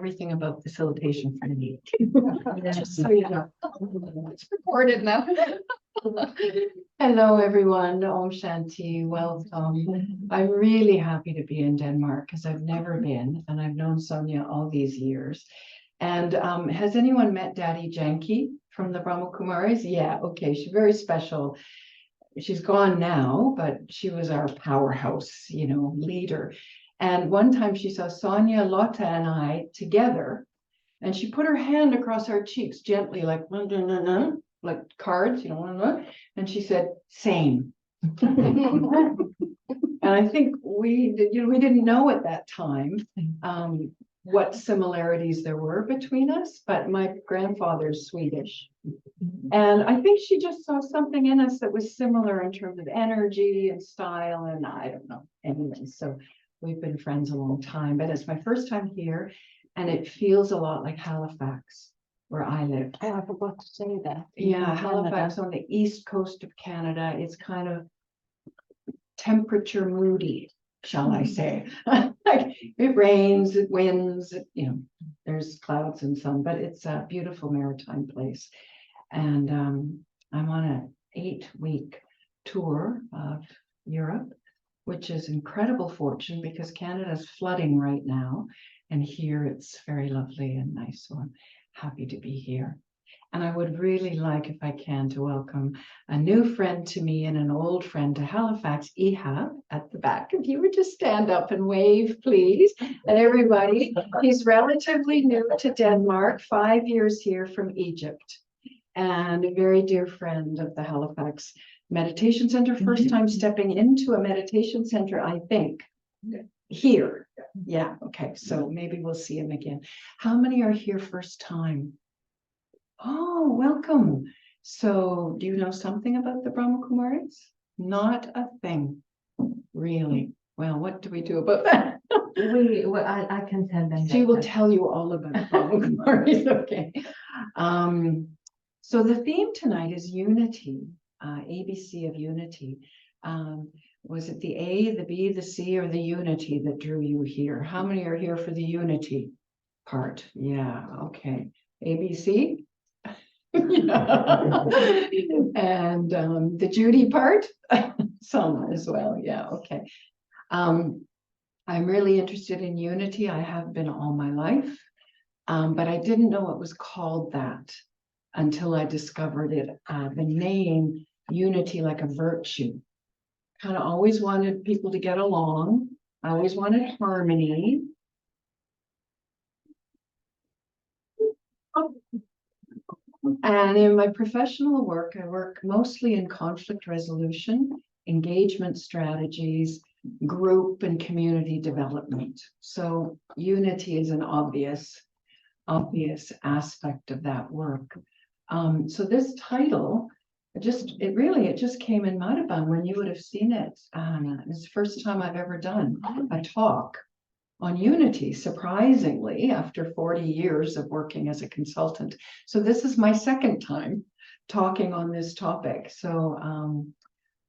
everything about facilitation for me. Just so you know. It's recorded now. Hello, everyone. Om Shanti. Welcome. I'm really happy to be in Denmark because I've never been, and I've known Sonia all these years. And has anyone met Daddy Janki from the Brahma Kumaris? Yeah, okay. She's very special. She's gone now, but she was our powerhouse, leader. And one time she saw Sonia, Lotta, and I together, and she put her hand across our cheeks gently, like cards, and she said, "Same." And I think we didn't know at that time what similarities there were between us, but my grandfather's Swedish. And I think she just saw something in us that was similar in terms of energy and style, and I don't know. Anyway, so we've been friends a long time, but it's my first time here, and it feels a lot like Halifax, where I live. I forgot to say that. Yeah, Halifax on the east coast of Canada. It's kind of temperature moody, shall I say. Like it rains, it winds, there's clouds and sun, but it's a beautiful maritime place. And I'm on an 8-week tour of Europe, which is incredible fortune because Canada's flooding right now. And here it's very lovely and nice. So I'm happy to be here. And I would really like, if I can, to welcome a new friend to me and an old friend to Halifax, Ihab, at the back. If you would just stand up and wave, please. And everybody, he's relatively new to Denmark, 5 years here from Egypt, and a very dear friend of the Halifax Meditation Center. First time stepping into a meditation center, I think, here. Yeah, okay, so maybe we'll see him again. How many are here first time? Oh, welcome. So do you know something about the Brahma Kumaris? Not a thing, really. Well, what do we do about that? I can tell them. She will tell you all about the Brahma Kumaris, okay. So the theme tonight is unity, ABC of unity. Was it the A, the B, the C, or the unity that drew you here? How many are here for the unity part? Yeah, okay. ABC? And the Judy part? Some as well, yeah, okay. I'm really interested in unity. I have been all my life, but I didn't know it was called that until I discovered it, the name unity, like a virtue. Kind of always wanted people to get along. I always wanted harmony. And in my professional work, I work mostly in conflict resolution, engagement strategies, group and community development. So unity is an obvious aspect of that work. So this title, it just came in Madhaban when you would have seen it. It's the first time I've ever done a talk on unity, surprisingly, after 40 years of working as a consultant. So this is my second time talking on this topic. So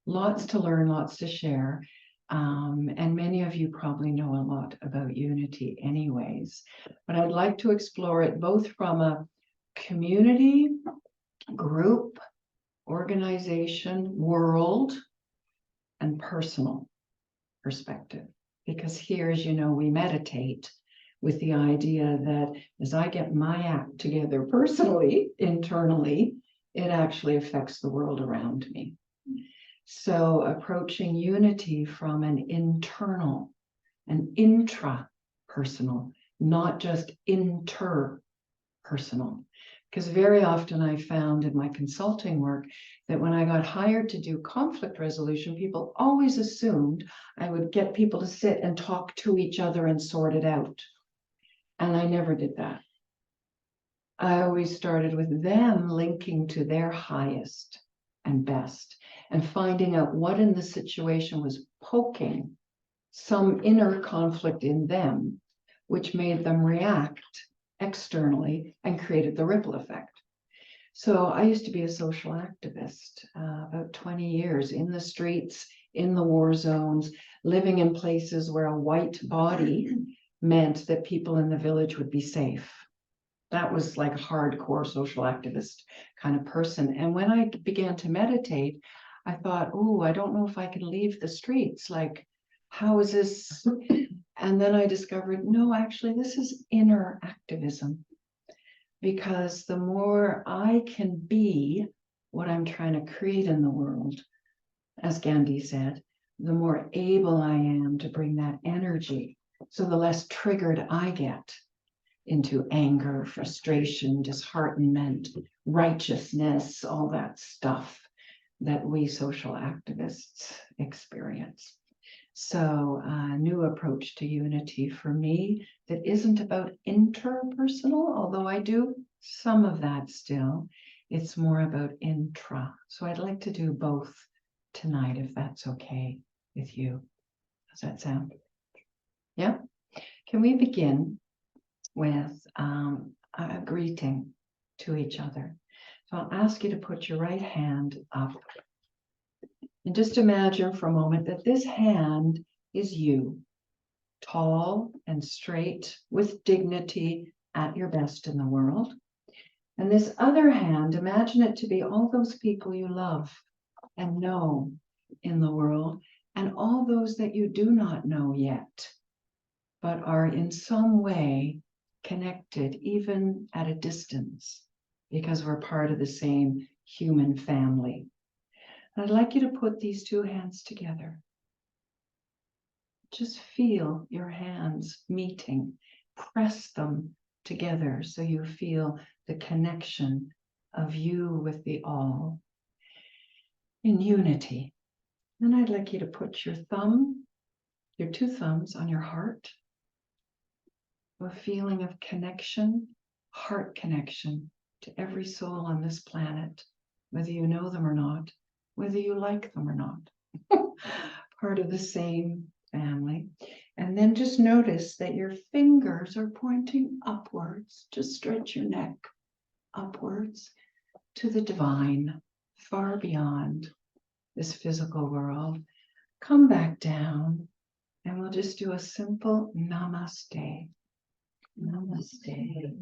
lots to learn, lots to share. And many of you probably know a lot about unity anyways, but I'd like to explore it both from a community, group, organization, world, and personal perspective. Because here, as you know, we meditate with the idea that as I get my act together personally, internally, it actually affects the world around me. So approaching unity from an internal, an intra-personal, not just inter-personal. Because very often I found in my consulting work that when I got hired to do conflict resolution, people always assumed I would get people to sit and talk to each other and sort it out. And I never did that. I always started with them linking to their highest and best and finding out what in the situation was poking some inner conflict in them, which made them react externally and created the ripple effect. So I used to be a social activist, about 20 years in the streets, in the war zones, living in places where a white body meant that people in the village would be safe. That was like a hardcore social activist kind of person. And when I began to meditate, I thought, oh, I don't know if I can leave the streets. Like, how is this? And then I discovered, no, actually, this is inner activism. Because the more I can be what I'm trying to create in the world, as Gandhi said, the more able I am to bring that energy. So the less triggered I get into anger, frustration, disheartenment, righteousness, all that stuff that we social activists experience. So a new approach to unity for me that isn't about interpersonal, although I do some of that still. It's more about intra. So I'd like to do both tonight, if that's okay with you. Does that sound? Yeah? Can we begin with a greeting to each other? So I'll ask you to put your right hand up. And just imagine for a moment that this hand is you, tall and straight, with dignity, at your best in the world. And this other hand, imagine it to be all those people you love and know in the world, and all those that you do not know yet, but are in some way connected, even at a distance, because we're part of the same human family. I'd like you to put these two hands together. Just feel your hands meeting, press them together so you feel the connection of you with the all in unity. Then I'd like you to put your two thumbs on your heart, a feeling of connection, heart connection to every soul on this planet, whether you know them or not, whether you like them or not, part of the same family. And then just notice that your fingers are pointing upwards. Just stretch your neck upwards to the divine, far beyond this physical world. Come back down, and we'll just do a simple namaste. Namaste,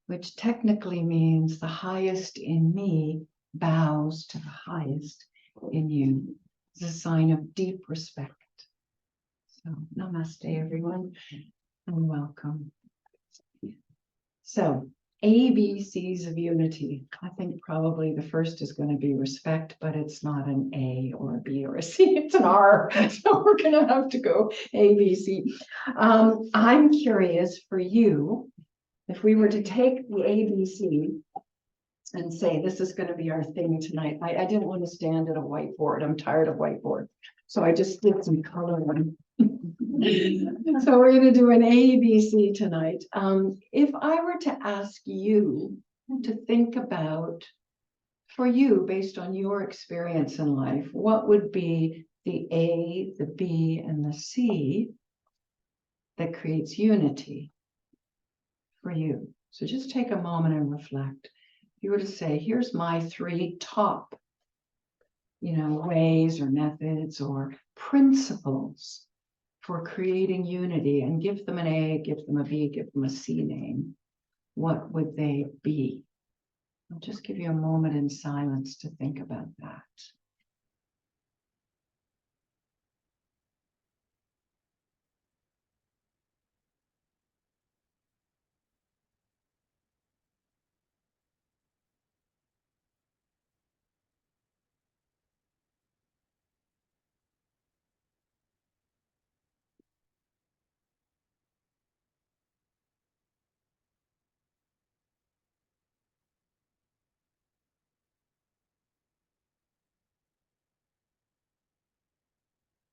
which technically means the highest in me bows to the highest in you. It's a sign of deep respect. So namaste, everyone, and welcome. So ABCs of unity. I think probably the first is going to be respect, but it's not an A or a B or a C, it's an R. So we're going to have to go ABC. I'm curious for you, if we were to take the ABC and say, this is going to be our thing tonight. I didn't want to stand at a whiteboard. I'm tired of whiteboard. So I just did some coloring. So we're going to do an ABC tonight. If I were to ask you to think about, for you, based on your experience in life, what would be the A, the B, and the C that creates unity for you? So just take a moment and reflect. If you were to say, here's my three top, ways or methods or principles for creating unity, and give them an A, give them a B, give them a C name, what would they be? I'll just give you a moment in silence to think about that.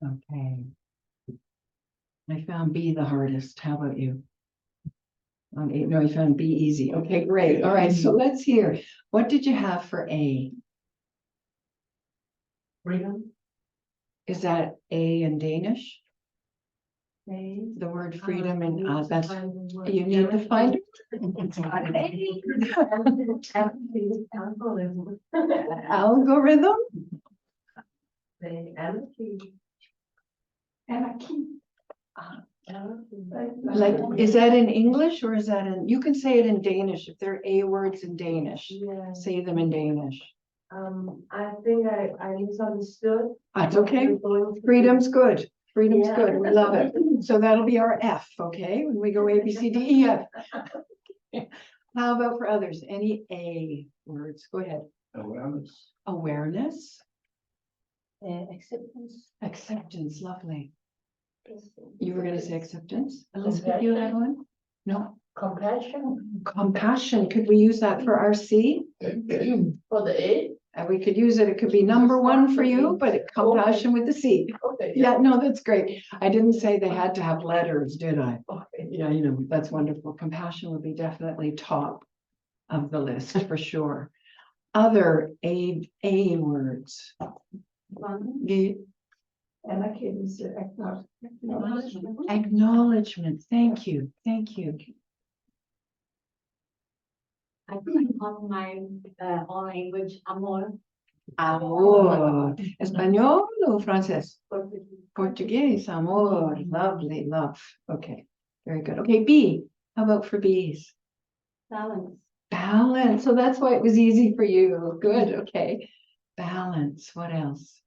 Okay. I found B the hardest. How about you? On A, no, you found B easy. Okay, great. All right, so let's hear. What did you have for A? Freedom. Is that A in Danish? A. The word freedom, and that's, you You need to find it. It's not an A. Algorithm? The anarchy. Anarchy. Like, is that in English or is that in, you can say it in Danish, if they're A words in Danish, Yeah. say them in Danish. I think I misunderstood. That's okay. We're going to- Freedom's good. Freedom's Yeah. good. We love it. So that'll be our F, okay? When we go A, B, C, D, E, F. How about for others? Any A words? Go ahead. Awareness. Awareness, Acceptance. acceptance, lovely. Yes. You were gonna say acceptance? Elizabeth, you had one? No. Compassion. Compassion, could we use that for our C? For the A. We could use it, it could be number one for you, but compassion with the C. Okay. Yeah, no, that's great. I didn't say they had to have letters, did I? Okay. Yeah, you know, that's wonderful. Compassion would be definitely top of the list for sure. Other A words. The acknowledgement. Thank you. Thank you. I think on my own language, amor. Amor. Español or francés? Portuguese. Amor. Lovely. Love. Okay. Very good. Okay. B. How about for B's? Balance. Balance. So that's why it was easy for you. Good. Okay. Balance. What else?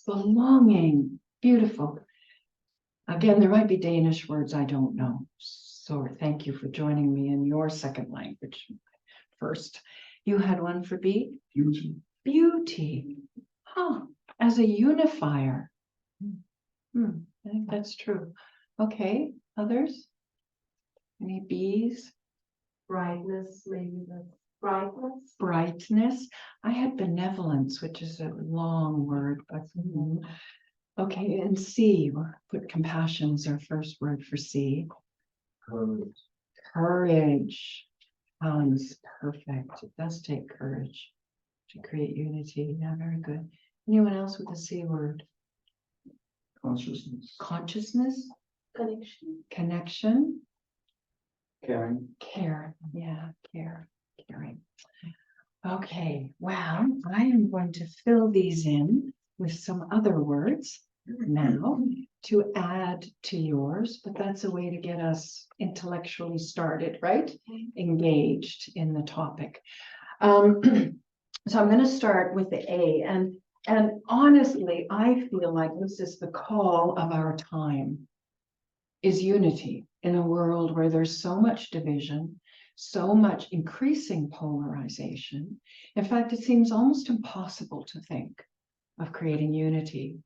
Belonging. Beautiful. Again, there might be Danish words I don't know. So thank you for joining me in your second language first. You had one for B? Beauty. Beauty. Huh. As a unifier. I think that's true. Okay. Others? Any B's? Brightness, maybe the brightness. Brightness. I had benevolence, which is a long word, but okay. And C, we'll put compassion as our first word for C. Courage. Courage. Sounds perfect. It does take courage to create unity. Yeah, very good. Anyone else with the C word? Consciousness. Consciousness, Connection. connection, Caring. care. Yeah, care, caring. Okay, well, I am going to fill these in with some other words now to add to yours, but that's a way to get us intellectually started, right? Engaged in the topic. So I'm going to start with the A, and honestly, I feel like this is the call of our time, is unity in a world where there's so much division, so much increasing polarization. In fact, it seems almost impossible to think of creating unity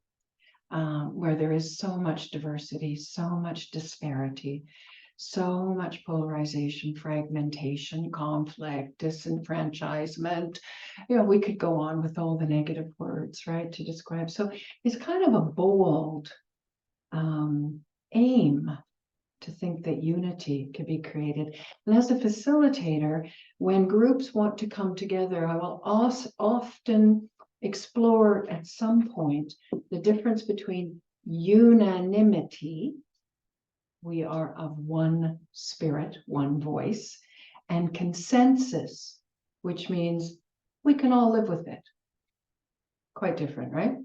where there is so much diversity, so much disparity, so much polarization, fragmentation, conflict, disenfranchisement. You know, we could go on with all the negative words, right, to describe. So it's kind of a bold aim to think that unity could be created. And as a facilitator, when groups want to come together, I will also often explore at some point the difference between unanimity, we are of one spirit, one voice, and consensus, which means we can all live with it. Quite different, right?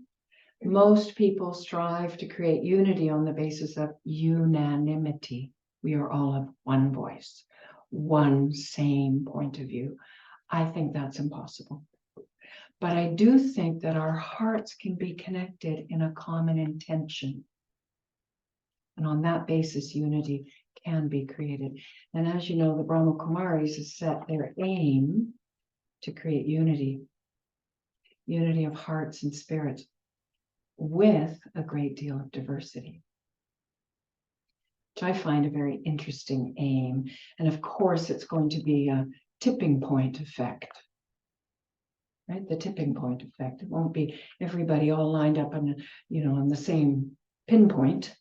Most people strive to create unity on the basis of unanimity. We are all of one voice, one same point of view. I think that's impossible. But I do think that our hearts can be connected in a common intention. And on that basis, unity can be created. And as you know, the Brahma Kumaris has set their aim to create unity of hearts and spirits with a great deal of diversity, which I find a very interesting aim. And of course, it's going to be a tipping point effect, right? The tipping point effect. It won't be everybody all lined up on, on the same pinpoint.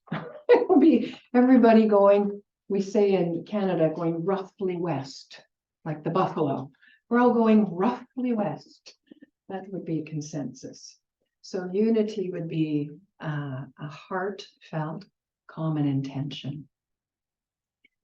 It will be everybody going, we say in Canada, going roughly west, like the buffalo. We're all going roughly west. That would be a consensus. So unity would be a heartfelt common intention.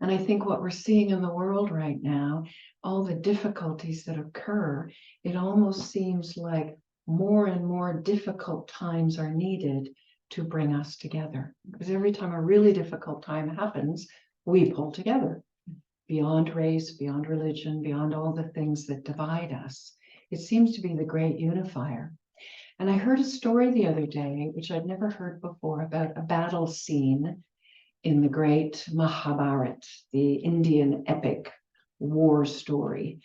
And I think what we're seeing in the world right now, all the difficulties that occur, it almost seems like more and more difficult times are needed to bring us together. Because every time a really difficult time happens, we pull together beyond race, beyond religion, beyond all the things that divide us. It seems to be the great unifier. And I heard a story the other day, which I'd never heard before, about a battle scene in the great Mahabharata, the Indian epic war story.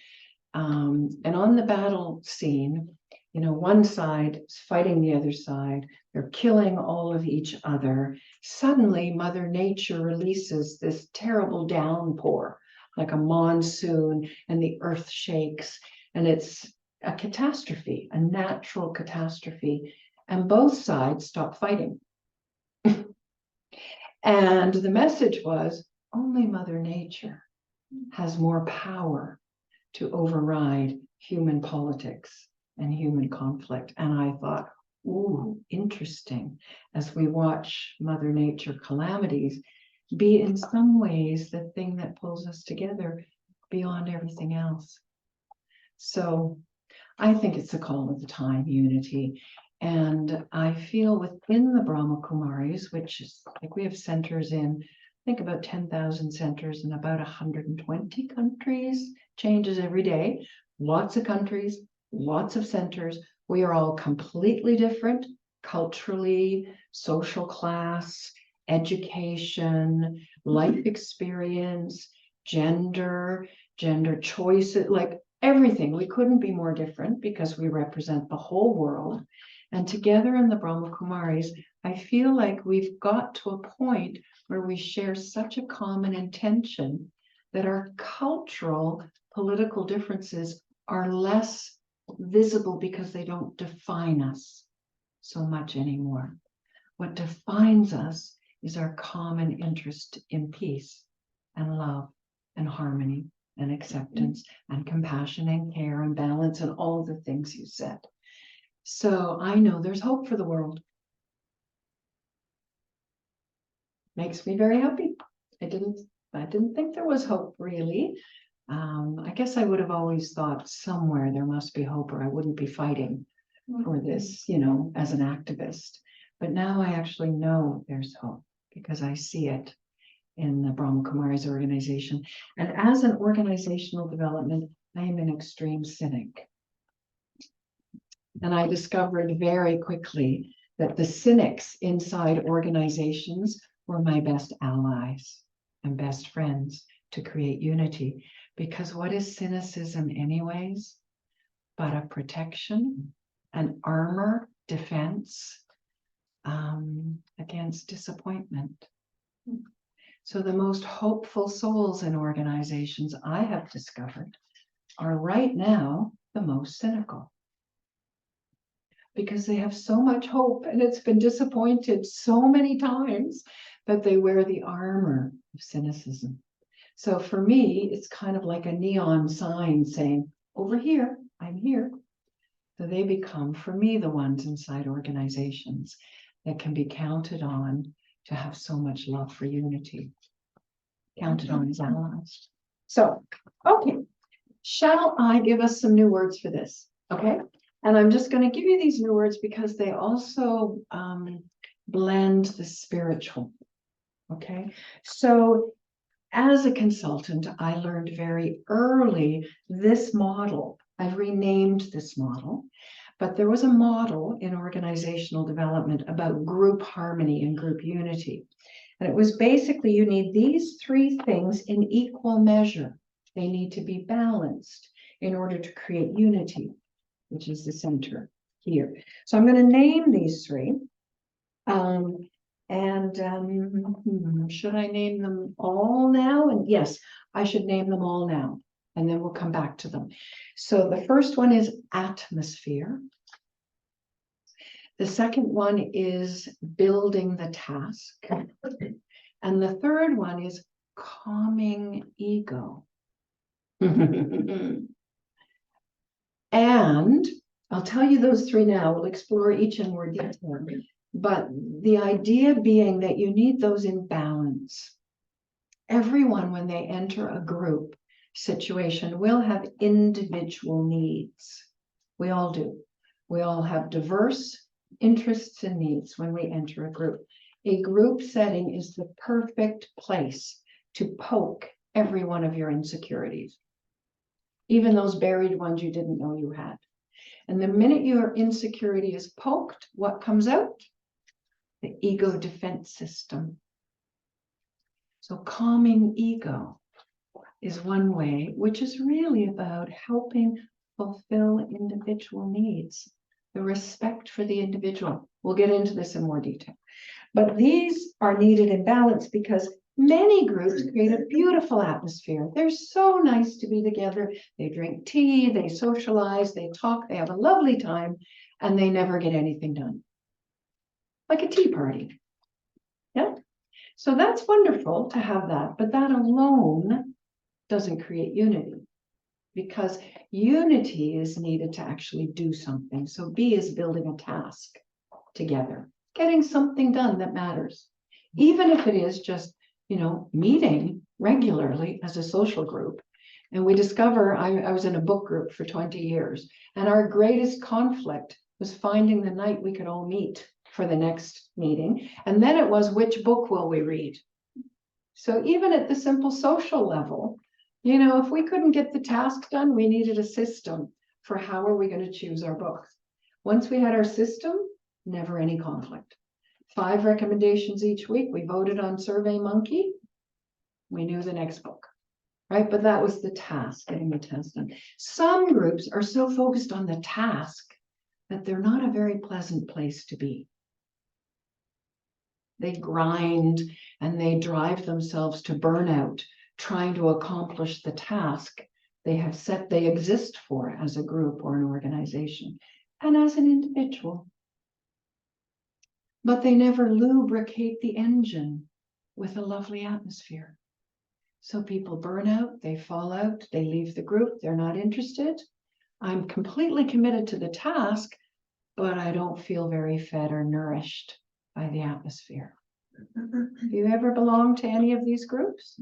And on the battle scene, you know, one side is fighting the other side. They're killing all of each other. Suddenly, Mother Nature releases this terrible downpour, like a monsoon, and the earth shakes. And it's a catastrophe, a natural catastrophe. And both sides stop fighting. And the message was, only Mother Nature has more power to override human politics and human conflict. And I thought, ooh, interesting, as we watch Mother Nature calamities be in some ways the thing that pulls us together beyond everything else. So I think it's a call of the time, unity. And I feel within the Brahma Kumaris, which is like we have centers in, I think about 10,000 centers in about 120 countries, changes every day, lots of countries, lots of centers. We are all completely different culturally, social class, education, life experience, gender choices, like everything. We couldn't be more different because we represent the whole world. And together in the Brahma Kumaris, I feel like we've got to a point where we share such a common intention that our cultural, political differences are less visible because they don't define us so much anymore. What defines us is our common interest in peace and love and harmony and acceptance and compassion and care and balance and all the things you said. So I know there's hope for the world. Makes me very happy. I didn't think there was hope, really. I guess I would have always thought somewhere there must be hope, or I wouldn't be fighting for this, you know, as an activist. But now I actually know there's hope because I see it in the Brahma Kumaris organization. And as an organizational development, I am an extreme cynic. And I discovered very quickly that the cynics inside organizations were my best allies and best friends to create unity. Because what is cynicism anyways? But a protection, an armor, defense against disappointment. So the most hopeful souls in organizations I have discovered are right now the most cynical. Because they have so much hope and it's been disappointed so many times that they wear the armor of cynicism. So for me, it's kind of like a neon sign saying, over here, I'm here. So they become, for me, the ones inside organizations that can be counted on to have so much love for unity. Counted on as allies. So, okay, shall I give us some new words for this? Okay. And I'm just going to give you these new words because they also blend the spiritual. Okay, so as a consultant, I learned very early this model. I've renamed this model, but there was a model in organizational development about group harmony and group unity. And it was basically you need these three things in equal measure. They need to be balanced in order to create unity, which is the center here. So I'm going to name these three. Should I name them all now? And yes, I should name them all now, and then we'll come back to them. So the first one is atmosphere. The second one is building the task. And the third one is calming ego. And I'll tell you those three now. We'll explore each in more detail. But the idea being that you need those in balance. Everyone, when they enter a group situation, will have individual needs. We all do. We all have diverse interests and needs when we enter a group. A group setting is the perfect place to poke every one of your insecurities, even those buried ones you didn't know you had. And the minute your insecurity is poked, what comes out? The ego defense system. So calming ego is one way, which is really about helping fulfill individual needs, the respect for the individual. We'll get into this in more detail. But these are needed in balance because many groups create a beautiful atmosphere. They're so nice to be together. They drink tea, they socialize, they talk, they have a lovely time, and they never get anything done. Like a tea party. Yeah. So that's wonderful to have that, but that alone doesn't create unity, because unity is needed to actually do something. So B is building a task together, getting something done that matters, even if it is just, meeting regularly as a social group. And we discover, I was in a book group for 20 years, and our greatest conflict was finding the night we could all meet for the next meeting. And then it was, which book will we read? So even at the simple social level, if we couldn't get the task done, we needed a system for how are we going to choose our books. Once we had our system, never any conflict. 5 recommendations each week. We voted on SurveyMonkey. We knew the next book, right? But that was the task, getting the task done. Some groups are so focused on the task that they're not a very pleasant place to be. They grind and they drive themselves to burnout, trying to accomplish the task they have set, they exist for as a group or an organization and as an individual. But they never lubricate the engine with a lovely atmosphere. So people burn out, they fall out, they leave the group, they're not interested. I'm completely committed to the task, but I don't feel very fed or nourished by the atmosphere. Do you ever belong to any of these groups?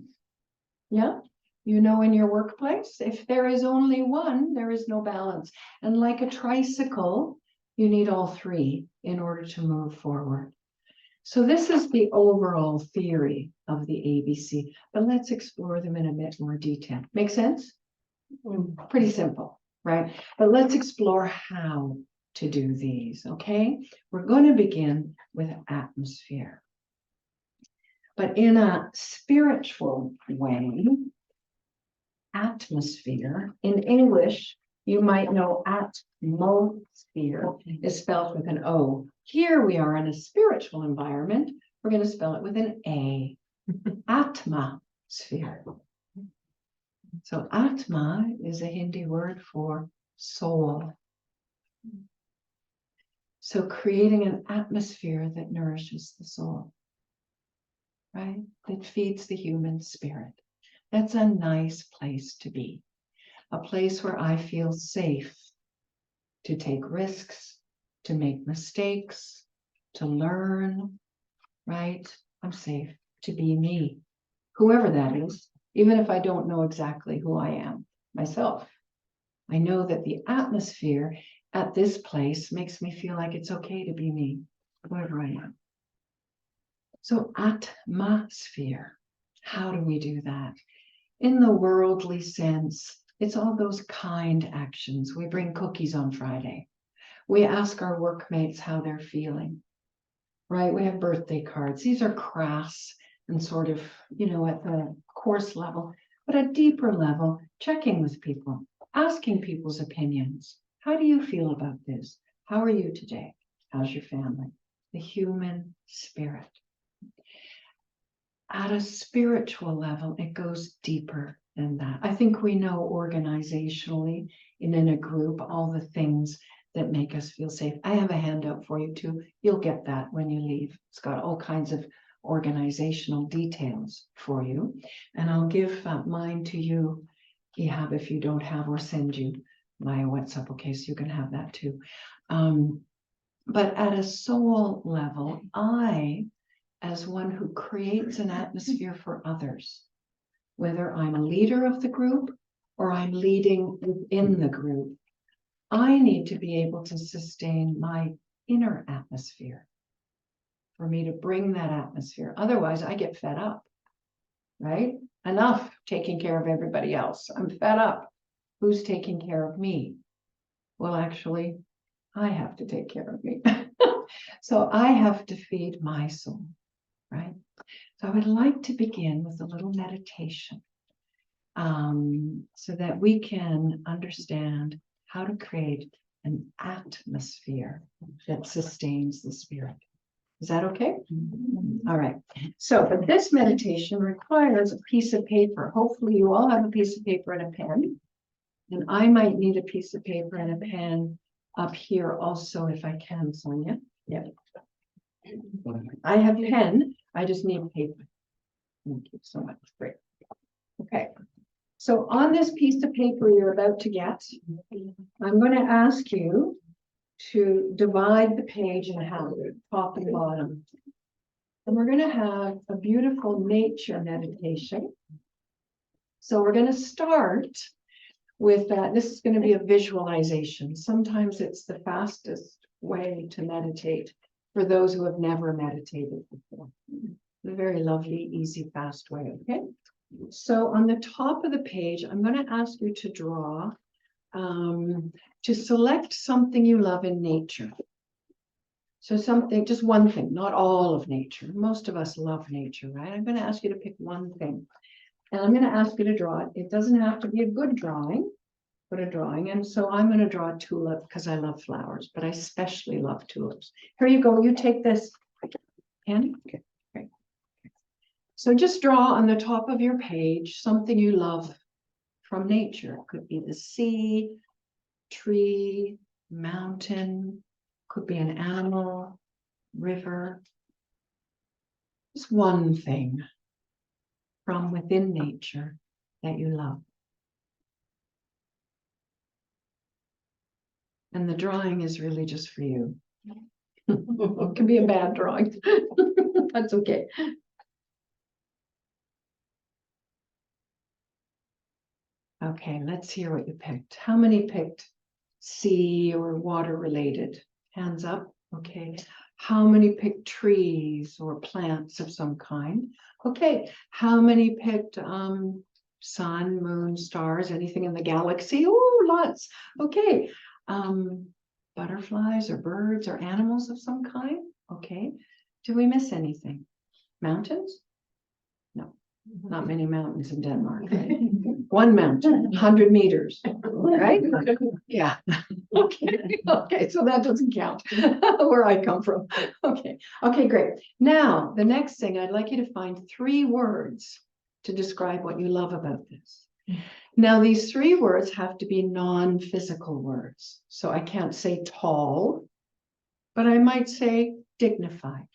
Yeah? In your workplace, if there is only one, there is no balance. And like a tricycle, you need all 3 in order to move forward. So this is the overall theory of the ABC, but let's explore them in a bit more detail. Make sense? Pretty simple, right? But let's explore how to do these, okay? We're going to begin with atmosphere. But in a spiritual way, atmosphere, in English, you might know atmosphere is spelled with an O. Here we are in a spiritual environment. We're going to spell it with an A. Atmosphere. So Atma is a Hindi word for soul. So creating an atmosphere that nourishes the soul, right? That feeds the human spirit. That's a nice place to be. A place where I feel safe to take risks, to make mistakes, to learn, right? I'm safe to be me, whoever that is, even if I don't know exactly who I am myself. I know that the atmosphere at this place makes me feel like it's okay to be me, whoever I am. So atmosphere, how do we do that? In the worldly sense, it's all those kind actions. We bring cookies on Friday. We ask our workmates how they're feeling, right? We have birthday cards. These are crass and sort of, at the course level, but at deeper level, checking with people, asking people's opinions. How do you feel about this? How are you today? How's your family? The human spirit. At a spiritual level, it goes deeper than that. I think we know organizationally and in a group all the things that make us feel safe. I have a handout for you too. You'll get that when you leave. It's got all kinds of organizational details for you. And I'll give mine to you, Ihab, if you don't have, or send you via WhatsApp, okay, so you can have that too. But at a soul level, as one who creates an atmosphere for others, whether I'm a leader of the group or I'm leading within the group, I need to be able to sustain my inner atmosphere. For me to bring that atmosphere. Otherwise, I get fed up, right? Enough taking care of everybody else. I'm fed up. Who's taking care of me? Well, actually, I have to take care of me. So I have to feed my soul, right? So I would like to begin with a little meditation so that we can understand how to create an atmosphere that sustains the spirit. Is that okay? All right. So, but this meditation requires a piece of paper. Hopefully you all have a piece of paper and a pen. And I might need a piece of paper and a pen up here also if I can, Sonia. Yeah. I have pen. I just need paper. Thank you so much. Great. Okay. So on this piece of paper you're about to get, I'm going to ask you to divide the page in half, top and bottom. And we're going to have a beautiful nature meditation. So we're going to start with that. This is going to be a visualization. Sometimes it's the fastest way to meditate for those who have never meditated before. A very lovely, easy, fast way, okay? So on the top of the page, I'm going to ask you to draw, to select something you love in nature. So something, just one thing, not all of nature. Most of us love nature, right? I'm going to ask you to pick one thing. And I'm going to ask you to draw it. It doesn't have to be a good drawing, but a drawing. And so I'm going to draw a tulip because I love flowers, but I especially love tulips. Here you go. You take this. Pen? Okay. Great. So just draw on the top of your page something you love from nature. It could be the sea, tree, mountain, could be an animal, river. Just one thing from within nature that you love. And the drawing is really just for you. It can be a bad drawing. That's okay. Okay, let's hear what you picked. How many picked sea or water related? Hands up. Okay. How many picked trees or plants of some kind? Okay. How many picked sun, moon, stars, anything in the galaxy? Oh, lots. Okay. Butterflies or birds or animals of some kind? Okay. Do we miss anything? Mountains? No, not many mountains in Denmark, right? One mountain, 100 meters, right? Yeah. Okay. Okay, so that doesn't count where I come from. Okay. Okay, great. Now, the next thing, I'd like you to find 3 words to describe what you love about this. Now, these 3 words have to be non-physical words. So I can't say tall, but I might say dignified.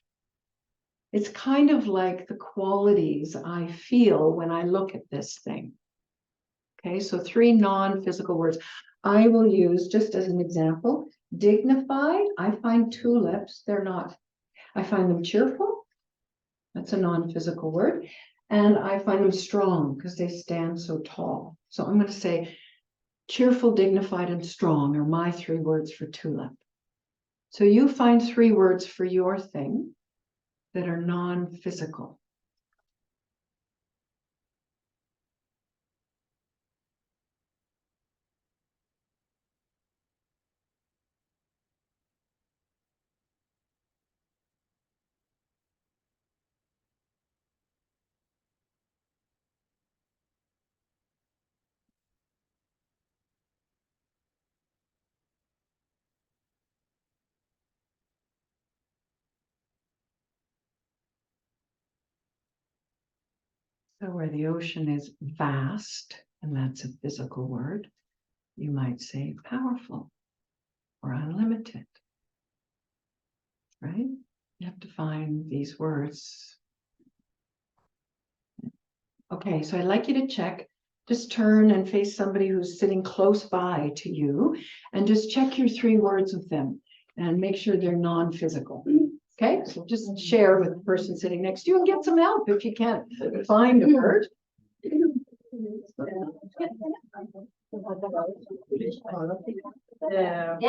It's kind of like the qualities I feel when I look at this thing. Okay, so 3 non-physical words. I will use, just as an example, dignified. I find tulips, I find them cheerful. That's a non-physical word. And I find them strong because they stand so tall. So I'm going to say cheerful, dignified, and strong are my 3 words for tulip. So you find 3 words for your thing that are non-physical. So where the ocean is vast, and that's a physical word, you might say powerful or unlimited, right? You have to find these words. Okay, so I'd like you to check, just turn and face somebody who's sitting close by to you and just check your 3 words with them and make sure they're non-physical. Okay, so just share with the person sitting next to you and get some help if you can't find a word. Okay.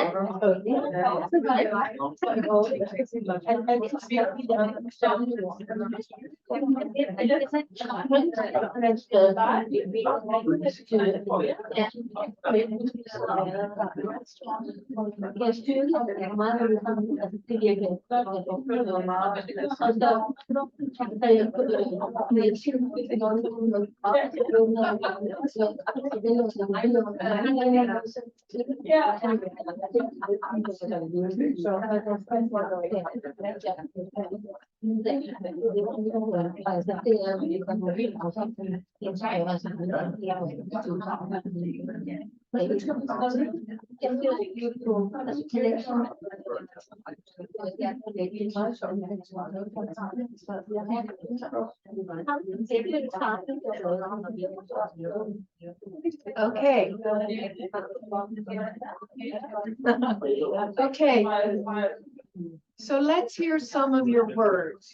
Okay, so let's hear some of your words.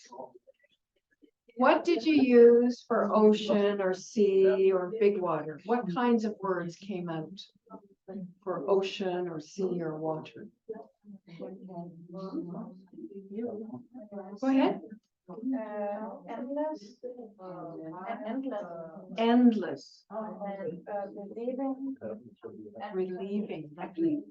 What did you use for ocean or sea or big water? What kinds of words came out for ocean or sea or water? Go ahead. Endless. Endless. Relieving. Relieving. Lovely.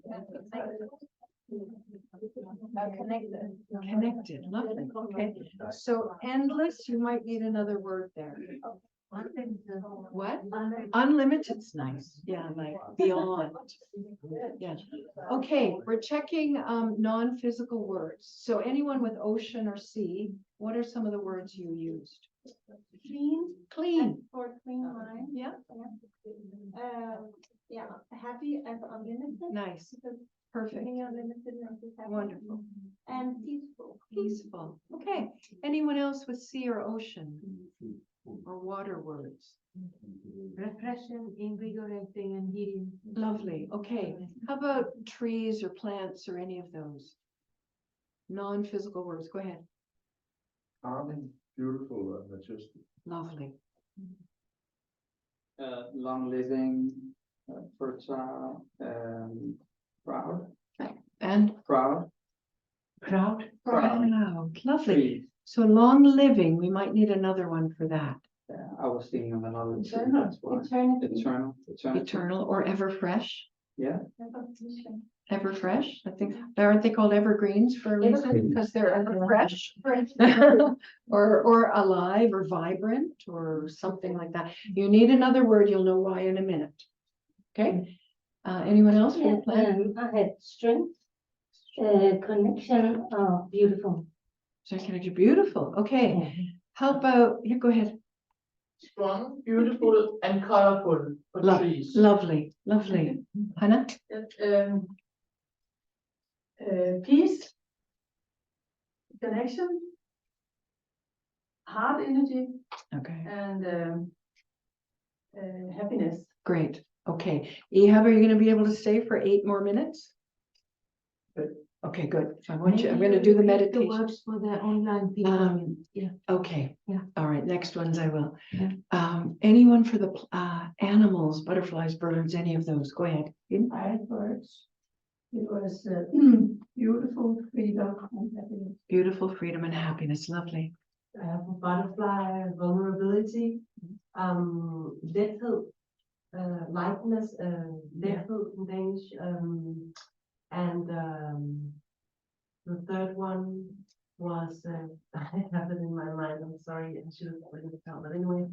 Connected. Connected. Lovely. Okay. So endless, you might need another word there. What? Unlimited's nice. Yeah, like beyond. Yeah. Okay, we're checking non-physical words. So anyone with ocean or sea, what are some of the words you used? Clean. Clean. For clean mind. Yeah. Yeah, happy and unlimited. Nice. Because Perfect. being unlimited makes us happy. Wonderful. And peaceful. Peaceful. Okay. Anyone else with sea or ocean or water words? Refreshing, invigorating, and healing. Lovely. Okay. How about trees or plants or any of those? Non-physical words. Go ahead. Calming, beautiful, and majestic. Lovely. Long living, fertile, proud. And Proud. proud. Proud. Lovely. Free. So long living, we might need another one for that. I was thinking of another. two, Eternal. that's why. Eternity. Eternal. Eternal or ever fresh. Yeah. Ever fresh. I think, aren't they called evergreens for a reason? Because they're ever fresh. Or alive or vibrant or something like that. You need another word, you'll know why in a minute. Okay, anyone else for the plan? I had strength, connection, beautiful. So connection, beautiful. Okay, how about, yeah, go ahead. Strong, beautiful, and colorful for trees. Lovely, lovely. Hannah? Peace, connection, heart energy, Okay, and happiness. great. Okay, Ehab, are you going to be able to stay for 8 more minutes? Good. Okay, good. I'm going to do the meditation. The words for the online people. Yeah. Okay. Yeah. All right. Next ones I will. Yeah. Anyone for the animals, butterflies, birds, any of those? Go ahead. I had birds. It was beautiful, freedom, and happiness. Beautiful freedom and happiness. Lovely. I have a butterfly, vulnerability, lethed, lightness, lethed in Danish, and the third one was I have it in my mind. I'm sorry, I should have written it down. But anyway,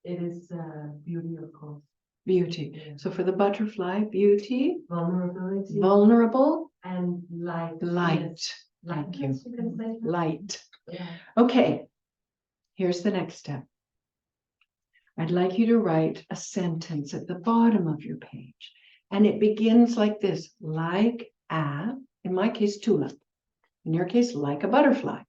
it is beauty, of course. Beauty. Yeah. So for the butterfly, beauty, Vulnerability, vulnerable, and light. light. Yes. Thank you. Lightness, can say. Light. Yeah. Okay. Here's the next step. I'd like you to write a sentence at the bottom of your page. And it begins like this, like a, in my case, tulip. In your case, like a butterfly.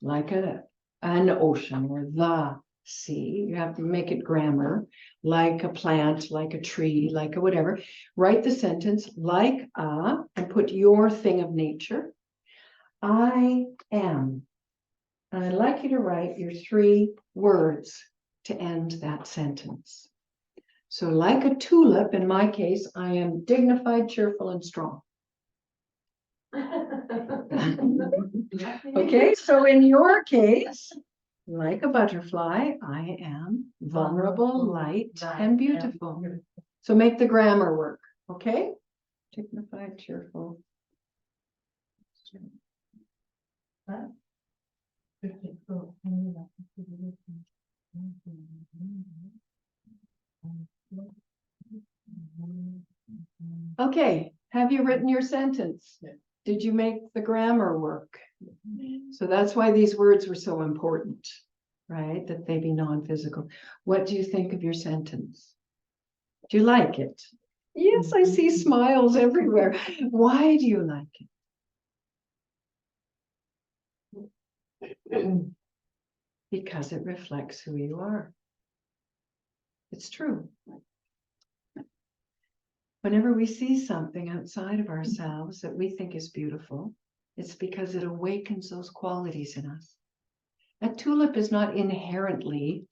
Like an ocean or the sea. You have to make it grammar. Like a plant, like a tree, like a whatever. Write the sentence like a, and put your thing of nature. I am. And I'd like you to write your 3 words to end that sentence. So like a tulip, in my case, I am dignified, cheerful, and strong. Okay, so in your case, like a butterfly, I am vulnerable, light, and beautiful. So make the grammar work, okay? Dignified, cheerful. Okay, have you written your sentence? Did you make the grammar work? So that's why these words were so important, right? That they be non-physical. What do you think of your sentence? Do you like it? Yes, I see smiles everywhere. Why do you like it? Because it reflects who you are. It's true. Whenever we see something outside of ourselves that we think is beautiful, it's because it awakens those qualities in us. A tulip is not inherently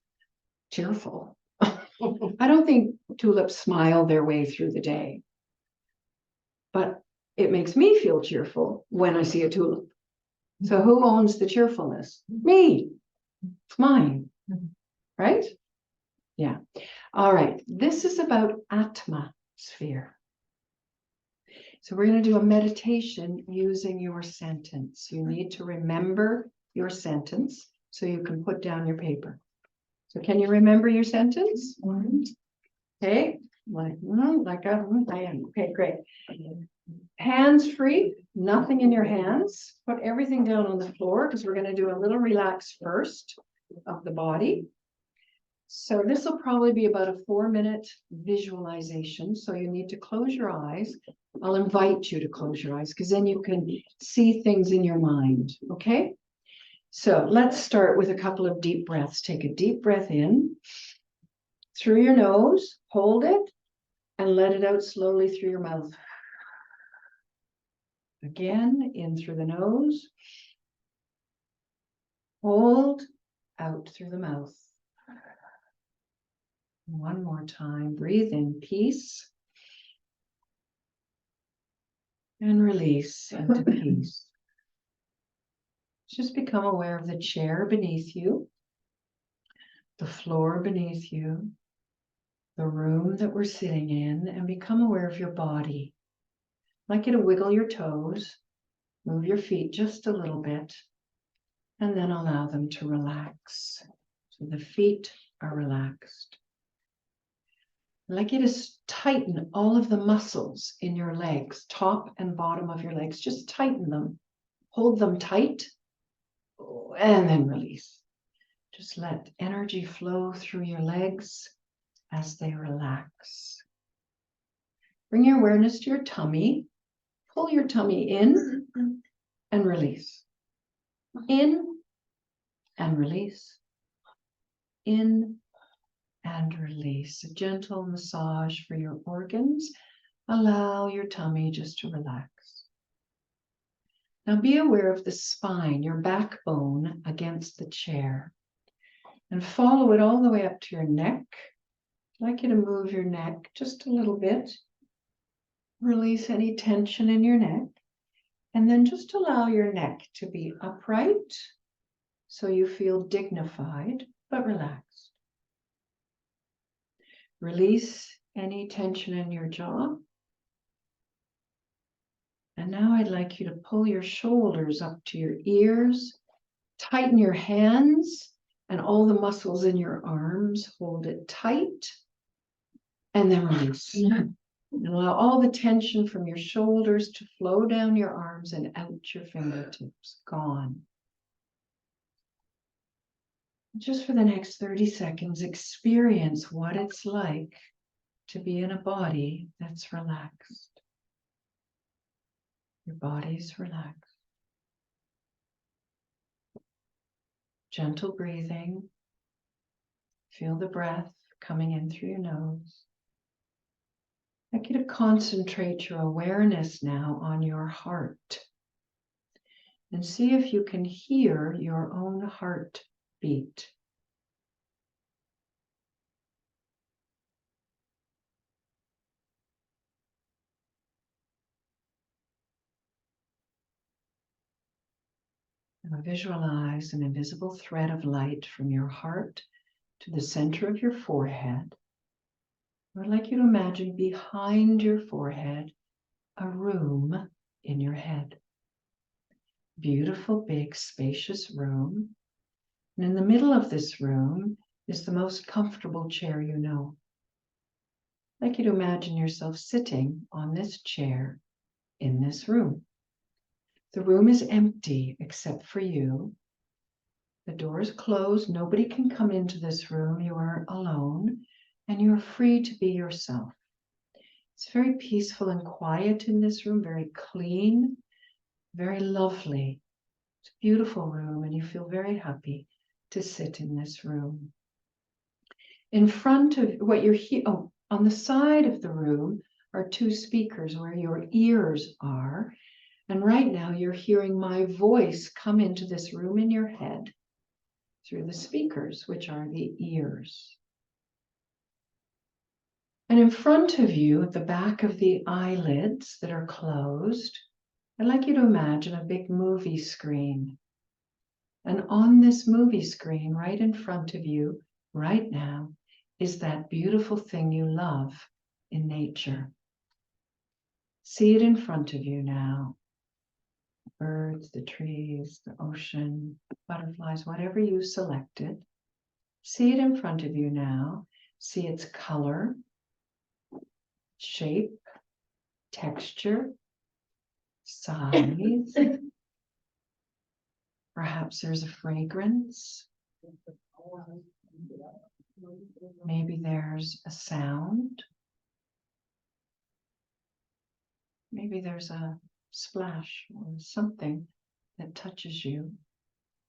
cheerful. I don't think tulips smile their way through the day. But it makes me feel cheerful when I see a tulip. So who owns the cheerfulness? Me. It's mine. Right? Yeah. All right. This is about Atma sphere. So we're going to do a meditation using your sentence. You need to remember your sentence so you can put down your paper. So can you remember your sentence? Okay. Okay, great. Hands free, nothing in your hands. Put everything down on the floor because we're going to do a little relax first of the body. So this will probably be about a 4-minute visualization. So you need to close your eyes. I'll invite you to close your eyes because then you can see things in your mind. Okay? So let's start with a couple of deep breaths. Take a deep breath in through your nose, hold it, and let it out slowly through your mouth. Again, in through the nose, hold, out through the mouth. One more time, breathe in peace, and release into peace. Just become aware of the chair beneath you, the floor beneath you, the room that we're sitting in, and become aware of your body. I'd like you to wiggle your toes, move your feet just a little bit, and then allow them to relax. So the feet are relaxed. I'd like you to tighten all of the muscles in your legs, top and bottom of your legs. Just tighten them. Hold them tight and then release. Just let energy flow through your legs as they relax. Bring your awareness to your tummy. Pull your tummy in and release. In and release. In and release. A gentle massage for your organs. Allow your tummy just to relax. Now be aware of the spine, your backbone against the chair. And follow it all the way up to your neck. I'd like you to move your neck just a little bit. Release any tension in your neck. And then just allow your neck to be upright so you feel dignified but relaxed. Release any tension in your jaw. And now I'd like you to pull your shoulders up to your ears, tighten your hands and all the muscles in your arms, hold it tight, and then release. And allow all the tension from your shoulders to flow down your arms and out your fingertips. Gone. Just for the next 30 seconds, experience what it's like to be in a body that's relaxed. Your body's relaxed. Gentle breathing. Feel the breath coming in through your nose. I'd like you to concentrate your awareness now on your heart. And see if you can hear your own heartbeat. Now visualize an invisible thread of light from your heart to the center of your forehead. I would like you to imagine behind your forehead a room in your head. Beautiful, big, spacious room. And in the middle of this room is the most comfortable chair you know. I'd like you to imagine yourself sitting on this chair in this room. The room is empty except for you. The door is closed. Nobody can come into this room. You are alone and you are free to be yourself. It's very peaceful and quiet in this room, very clean, very lovely. It's a beautiful room and you feel very happy to sit in this room. In front of what you're here, on the side of the room are two speakers where your ears are. And right now you're hearing my voice come into this room in your head through the speakers, which are the ears. And in front of you, at the back of the eyelids that are closed, I'd like you to imagine a big movie screen. And on this movie screen, right in front of you, right now, is that beautiful thing you love in nature. See it in front of you now. The birds, the trees, the ocean, butterflies, whatever you selected. See it in front of you now. See its color, shape, texture, size. Perhaps there's a fragrance. Maybe there's a sound. Maybe there's a splash or something that touches you.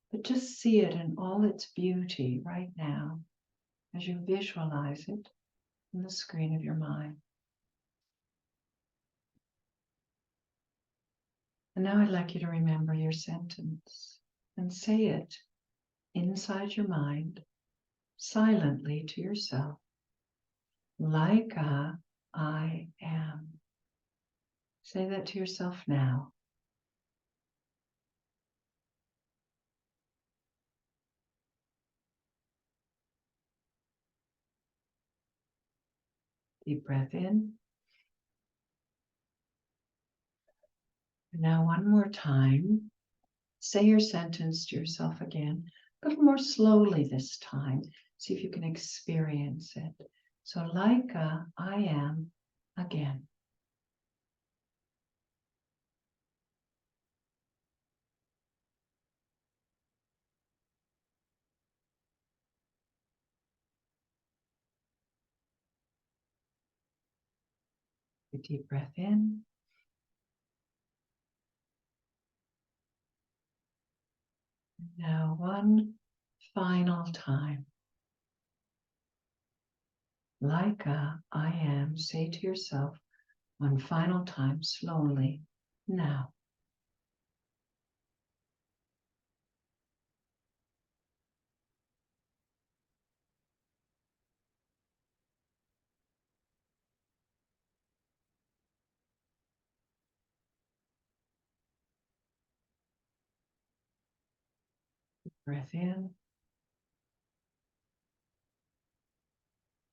But just see it in all its beauty right now as you visualize it on the screen of your mind. And now I'd like you to remember your sentence and say it inside your mind, silently to yourself, like I am. Say that to yourself now. Deep breath in. And now one more time, say your sentence to yourself again, a little more slowly this time. See if you can experience it. So like I am again. A deep breath in. Now one final time. Like I am, say to yourself one final time slowly, now. Breath in.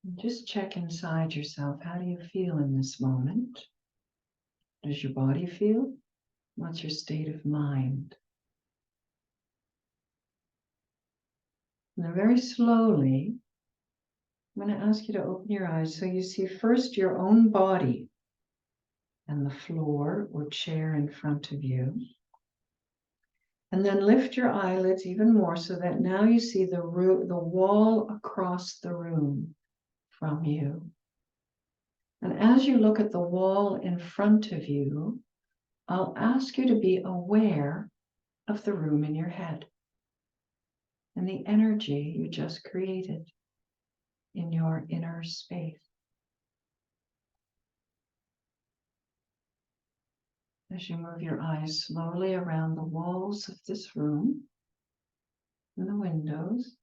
And just check inside yourself. How do you feel in this moment? Does your body feel? What's your state of mind? And then very slowly, I'm going to ask you to open your eyes so you see first your own body and the floor or chair in front of you. And then lift your eyelids even more so that now you see the wall across the room from you. And as you look at the wall in front of you, I'll ask you to be aware of the room in your head and the energy you just created in your inner space. As you move your eyes slowly around the walls of this room and the windows,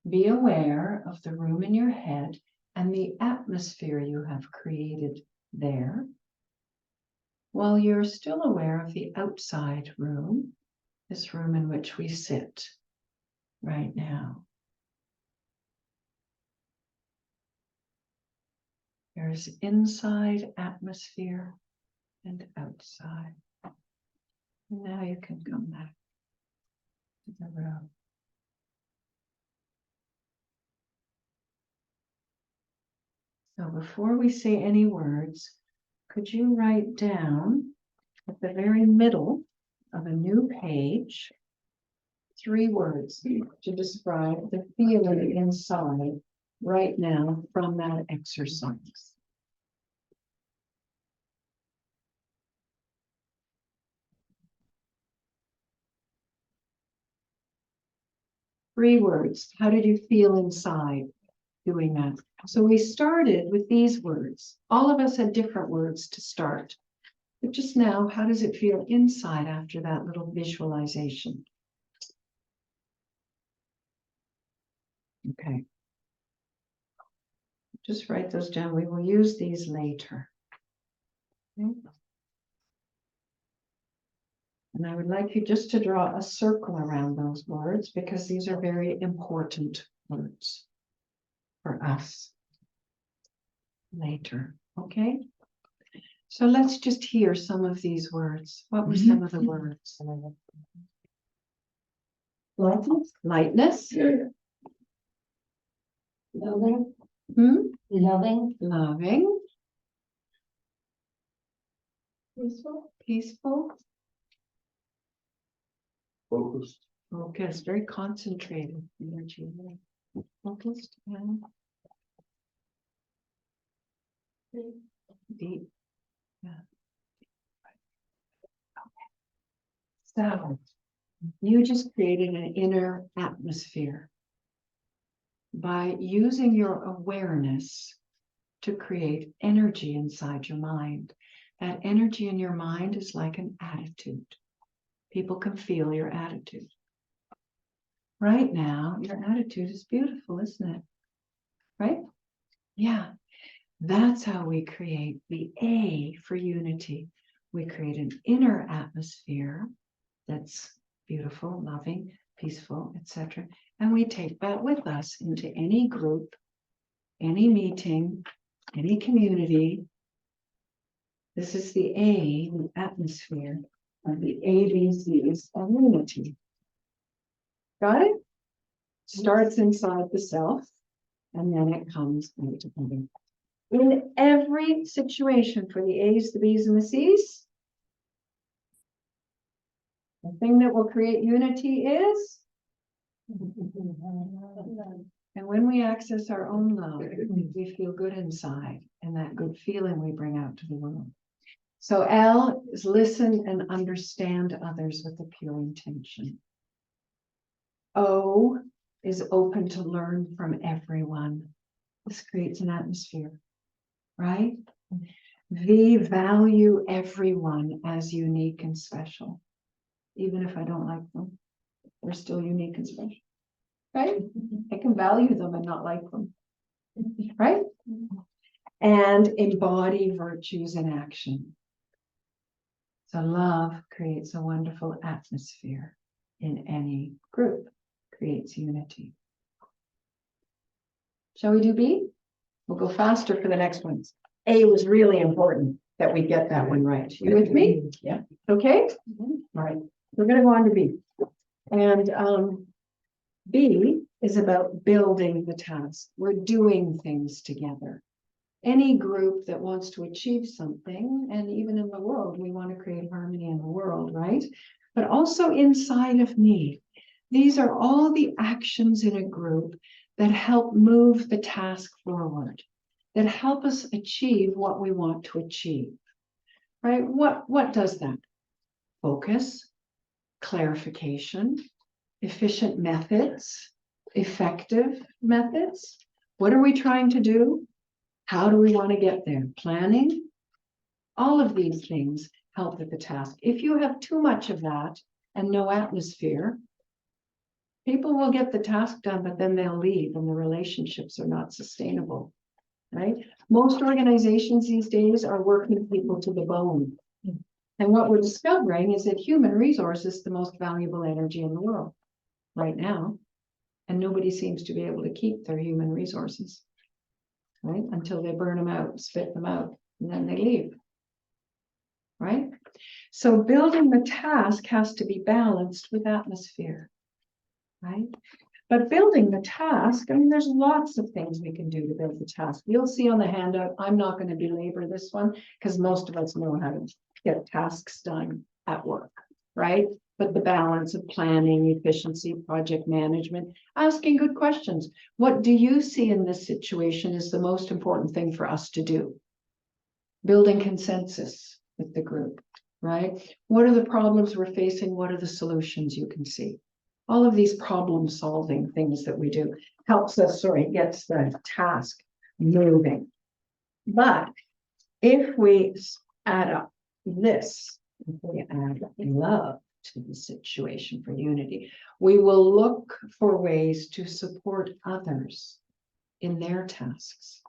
be aware of the room in your head and the atmosphere you have created there, while you're still aware of the outside room this room in which we sit right now. There's inside atmosphere and outside. And now you can come back to the room. So before we say any words, could you write down at the very middle of a new page 3 words to describe the feeling inside right now from that exercise? Three words. How did you feel inside doing that? So we started with these words. All of us had different words to start. But just now, how does it feel inside after that little visualization? Okay. Just write those down. We will use these later. Okay. And I would like you just to draw a circle around those words because these are very important words for us later. Okay. So let's just hear some of these words. What were some of the words? Lightness. Lightness. Loving. Loving. Loving. Peaceful. Peaceful. Focused. Focused. Very concentrated energy. Focused and deep. Yeah. So you just created an inner atmosphere by using your awareness to create energy inside your mind. That energy in your mind is like an attitude. People can feel your attitude. Right now, your attitude is beautiful, isn't it? Right? Yeah. That's how we create the A for unity. We create an inner atmosphere that's beautiful, loving, peaceful, etc. And we take that with us into any group, any meeting, any community. This is the A, the atmosphere of the ABCs of unity. Got it? Starts inside the self, and then it comes out to other. In every situation for the A's, the B's, and the C's, the thing that will create unity is, and when we access our own love, we feel good inside, and that good feeling we bring out to the world. So L is listen and understand others with a pure intention. O is open to learn from everyone. This creates an atmosphere, right? V, value everyone as unique and special. Even if I don't like them, they're still unique and special, right? I can value them and not like them, right? And embody virtues in action. So love creates a wonderful atmosphere in any group, creates unity. Shall we do B? We'll go faster for the next ones. A was really important that we get that one right. You with me? Yeah. Okay? All right. We're going to go on to B. And B is about building the task. We're doing things together. Any group that wants to achieve something, and even in the world, we want to create harmony in the world, right? But also inside of me. These are all the actions in a group that help move the task forward, that help us achieve what we want to achieve, right? What does that? Focus, clarification, efficient methods, effective methods. What are we trying to do? How do we want to get there? Planning. All of these things help with the task. If you have too much of that and no atmosphere, people will get the task done, but then they'll leave and the relationships are not sustainable, right? Most organizations these days are working people to the bone. And what we're discovering is that human resource is the most valuable energy in the world right now. And nobody seems to be able to keep their human resources, right? Until they burn them out, spit them out, and then they leave, right? So building the task has to be balanced with atmosphere, right? But building the task, I mean, there's lots of things we can do to build the task. You'll see on the handout, I'm not going to belabor this one because most of us know how to get tasks done at work, right? But the balance of planning, efficiency, project management, asking good questions. What do you see in this situation is the most important thing for us to do? Building consensus with the group, right? What are the problems we're facing? What are the solutions you can see? All of these problem solving things that we do helps us, gets the task moving. But if we add up this, if we add love to the situation for unity, we will look for ways to support others in their tasks,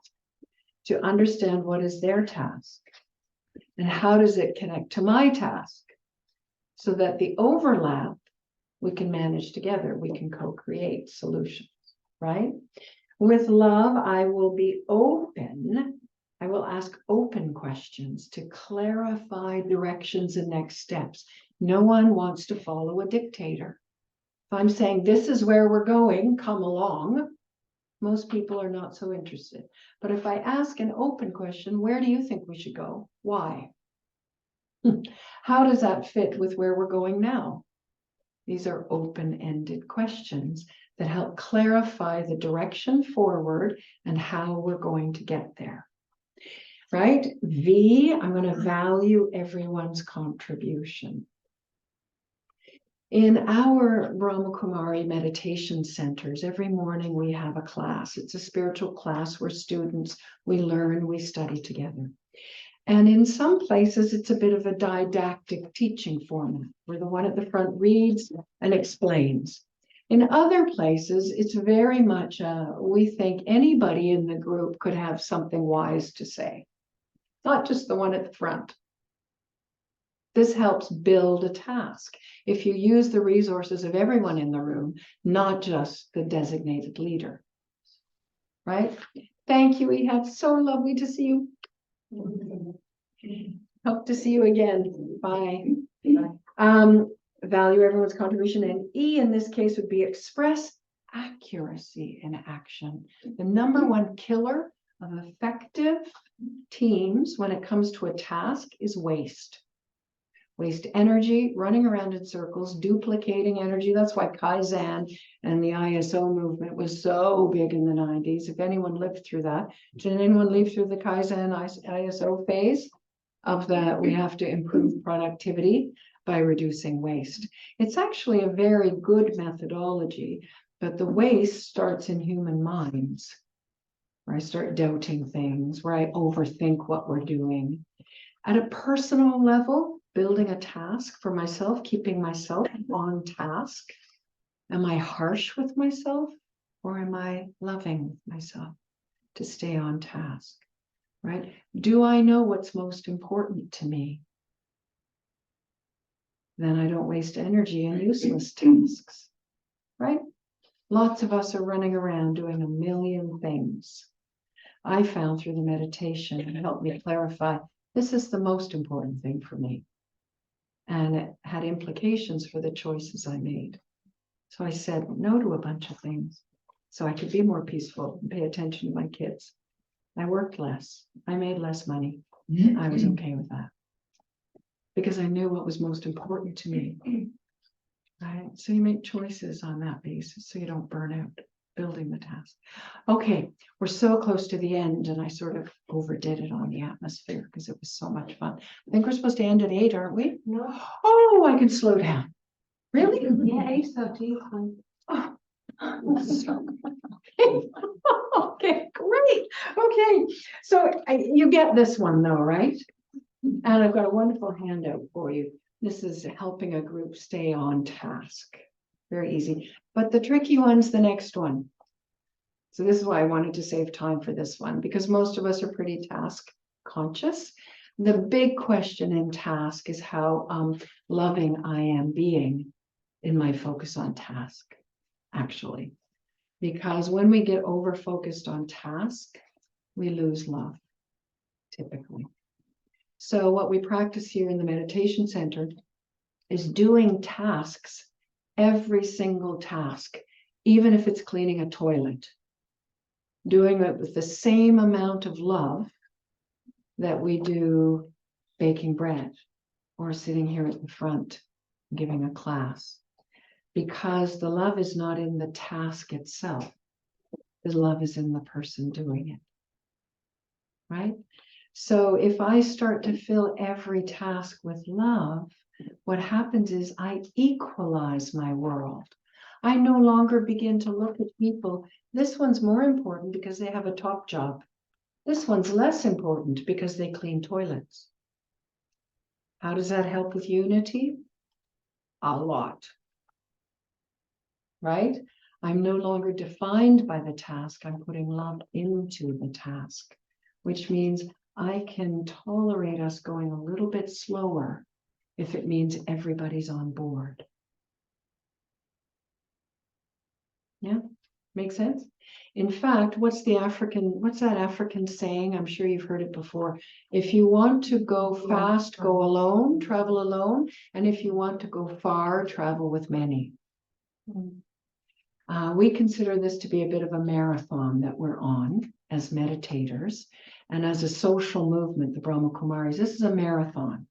to understand what is their task and how does it connect to my task, so that the overlap we can manage together, we can co-create solutions, right? With love, I will be open. I will ask open questions to clarify directions and next steps. No one wants to follow a dictator. If I'm saying this is where we're going, come along, most people are not so interested. But if I ask an open question, where do you think we should go? Why? How does that fit with where we're going now? These are open-ended questions that help clarify the direction forward and how we're going to get there. Right? V, I'm going to value everyone's contribution. In our Brahma Kumari meditation centers, every morning we have a class. It's a spiritual class where students, we learn, we study together. And in some places, it's a bit of a didactic teaching format, where the one at the front reads and explains. In other places, it's very much, we think anybody in the group could have something wise to say, not just the one at the front. This helps build a task. If you use the resources of everyone in the room, not just the designated leader. Right? Thank you, Ehab. So lovely to see you. Hope to see you again. Bye. Value everyone's contribution. And E in this case would be express accuracy in action. The number one killer of effective teams when it comes to a task is waste. Waste energy, running around in circles, duplicating energy. That's why Kaizen and the ISO movement was so big in the 90s. If anyone lived through that, did anyone live through the Kaizen ISO phase of that? We have to improve productivity by reducing waste. It's actually a very good methodology, but the waste starts in human minds, where I start doubting things, where I overthink what we're doing. At a personal level, building a task for myself, keeping myself on task. Am I harsh with myself, or am I loving myself to stay on task, right? Do I know what's most important to me? Then I don't waste energy in useless tasks, right? Lots of us are running around doing a million things. I found through the meditation, it helped me clarify, this is the most important thing for me. And it had implications for the choices I made. So I said no to a bunch of things so I could be more peaceful and pay attention to my kids. I worked less. I made less money. I was okay with that because I knew what was most important to me. Right? So you make choices on that basis so you don't burn out building the task. Okay, we're so close to the end and I sort of overdid it on the atmosphere because it was so much fun. I think we're supposed to end at 8, aren't we? No. Oh, I can slow down. Really? Yeah, 8:30. Oh, so, okay, great. Okay, so you get this one though, right? And I've got a wonderful handout for you. This is helping a group stay on task. Very easy. But the tricky one's the next one. So this is why I wanted to save time for this one, because most of us are pretty task conscious. The big question in task is how loving I am being in my focus on task, actually. Because when we get over focused on task, we lose love, typically. So what we practice here in the meditation center is doing tasks, every single task, even if it's cleaning a toilet, doing it with the same amount of love that we do baking bread or sitting here at the front giving a class, because the love is not in the task itself. The love is in the person doing it, right? So if I start to fill every task with love, what happens is I equalize my world. I no longer begin to look at people. This one's more important because they have a top job. This one's less important because they clean toilets. How does that help with unity? A lot. Right? I'm no longer defined by the task. I'm putting love into the task, which means I can tolerate us going a little bit slower if it means everybody's on board. Yeah, makes sense? In fact, what's that African saying? I'm sure you've heard it before. If you want to go fast, go alone, travel alone. And if you want to go far, travel with many. We consider this to be a bit of a marathon that we're on as meditators and as a social movement, the Brahma Kumaris. This is a marathon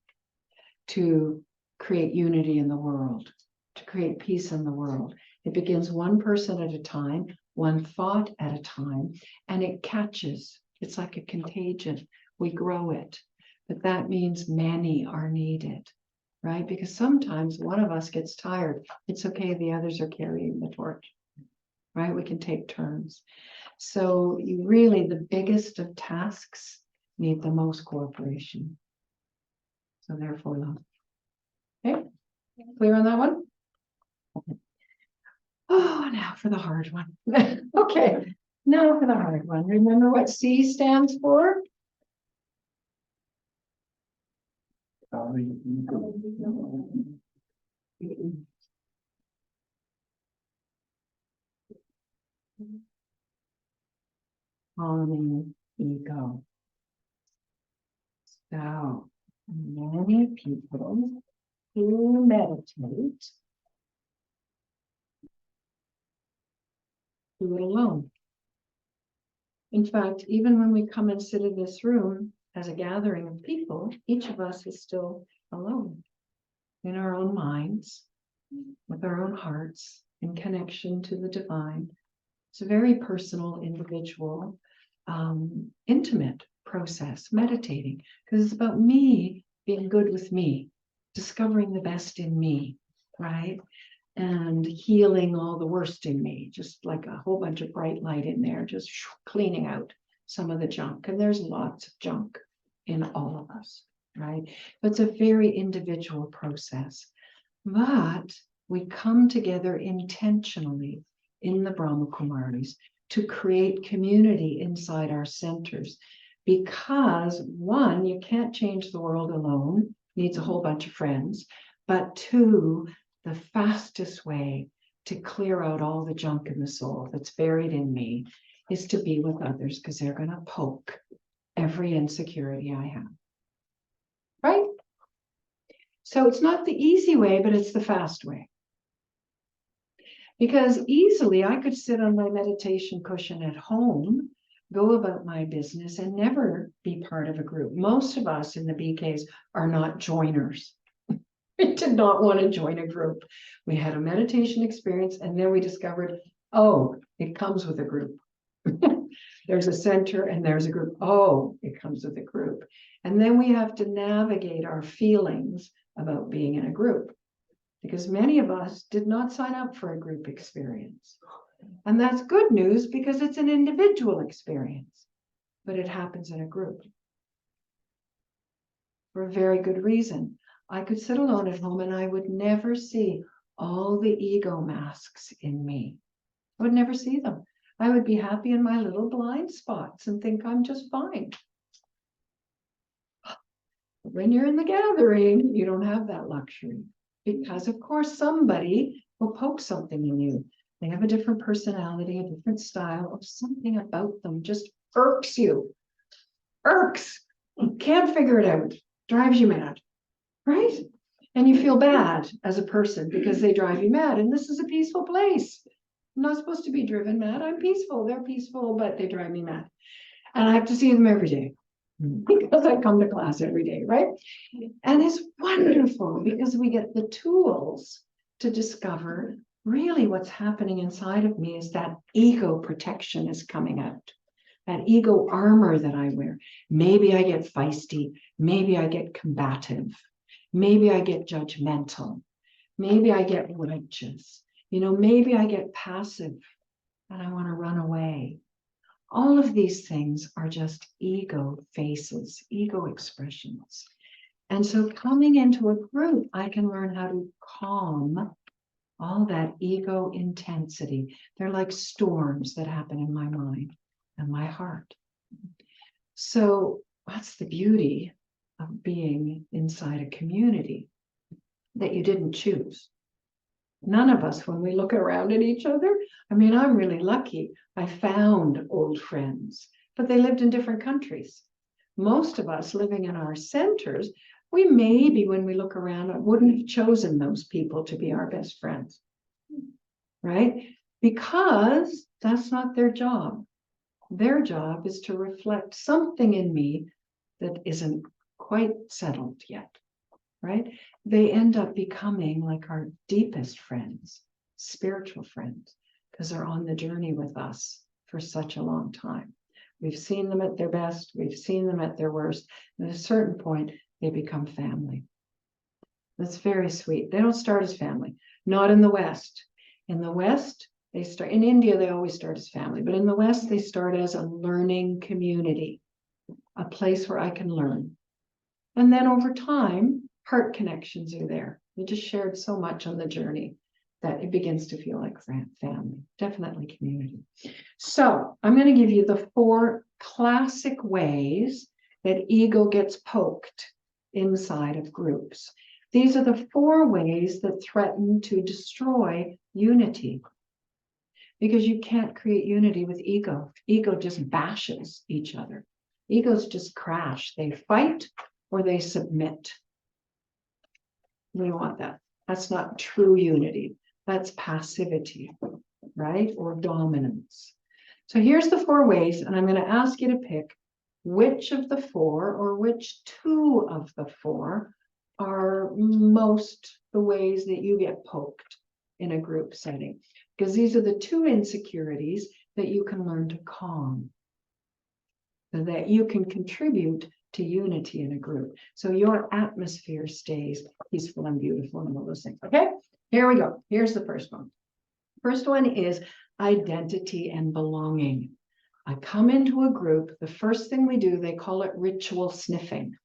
to create unity in the world, to create peace in the world. It begins one person at a time, one thought at a time, and it catches. It's like a contagion. We grow it. But that means many are needed, right? Because sometimes one of us gets tired. It's okay, the others are carrying the torch, right? We can take turns. So you really, the biggest of tasks need the most cooperation. So therefore love. Okay, clear on that one? Okay. Oh, now for the hard one. Okay, now for the hard one. Remember what C stands for? Calming ego. So many people who meditate do it alone. In fact, even when we come and sit in this room as a gathering of people, each of us is still alone in our own minds, with our own hearts, in connection to the divine. It's a very personal, individual, intimate process, meditating, because it's about me being good with me, discovering the best in me, right? And healing all the worst in me, just like a whole bunch of bright light in there, just cleaning out some of the junk. And there's lots of junk in all of us, right? But it's a very individual process. But we come together intentionally in the Brahma Kumaris to create community inside our centers. Because one, you can't change the world alone, needs a whole bunch of friends. But two, the fastest way to clear out all the junk in the soul that's buried in me is to be with others, because they're going to poke every insecurity I have. Right? So it's not the easy way, but it's the fast way. Because easily I could sit on my meditation cushion at home, go about my business, and never be part of a group. Most of us in the BKs are not joiners. We did not want to join a group. We had a meditation experience, and then we discovered, oh, it comes with a group. There's a center and there's a group. Oh, it comes with a group. And then we have to navigate our feelings about being in a group, because many of us did not sign up for a group experience. And that's good news, because it's an individual experience, but it happens in a group for a very good reason. I could sit alone at home and I would never see all the ego masks in me. I would never see them. I would be happy in my little blind spots and think I'm just fine. But when you're in the gathering, you don't have that luxury because, of course, somebody will poke something in you. They have a different personality, a different style, or something about them just irks you. Irks. Can't figure it out. Drives you mad. Right? And you feel bad as a person because they drive you mad. And this is a peaceful place. I'm not supposed to be driven mad. I'm peaceful. They're peaceful, but they drive me mad. And I have to see them every day because I come to class every day, right? And it's wonderful because we get the tools to discover really what's happening inside of me is that ego protection is coming out. That ego armor that I wear. Maybe I get feisty. Maybe I get combative. Maybe I get judgmental. Maybe I get righteous. Maybe I get passive and I want to run away. All of these things are just ego faces, ego expressions. And so coming into a group, I can learn how to calm all that ego intensity. They're like storms that happen in my mind and my heart. So that's the beauty of being inside a community that you didn't choose. None of us, when we look around at each other, I'm really lucky. I found old friends, but they lived in different countries. Most of us living in our centers, we maybe, when we look around, wouldn't have chosen those people to be our best friends, right? Because that's not their job. Their job is to reflect something in me that isn't quite settled yet, right? They end up becoming like our deepest friends, spiritual friends, because they're on the journey with us for such a long time. We've seen them at their best. We've seen them at their worst. And at a certain point, they become family. That's very sweet. They don't start as family, not in the West. In the West, they start, in India, they always start as family, but in the West, they start as a learning community, a place where I can learn. And then over time, heart connections are there. We just shared so much on the journey that it begins to feel like family, definitely community. So I'm going to give you the 4 classic ways that ego gets poked inside of groups. These are the 4 ways that threaten to destroy unity. Because you can't create unity with ego. Ego just bashes each other. Egos just crash. They fight or they submit. We don't want that. That's not true unity. That's passivity, right? Or dominance. So here's the 4 ways, and I'm going to ask you to pick which of the 4 or which 2 of the 4 are most the ways that you get poked in a group setting. Because these are the 2 insecurities that you can learn to calm, so that you can contribute to unity in a group. So your atmosphere stays peaceful and beautiful and all those things. Okay, here we go. Here's the first one. First one is identity and belonging. I come into a group, the first thing we do, they call it ritual sniffing,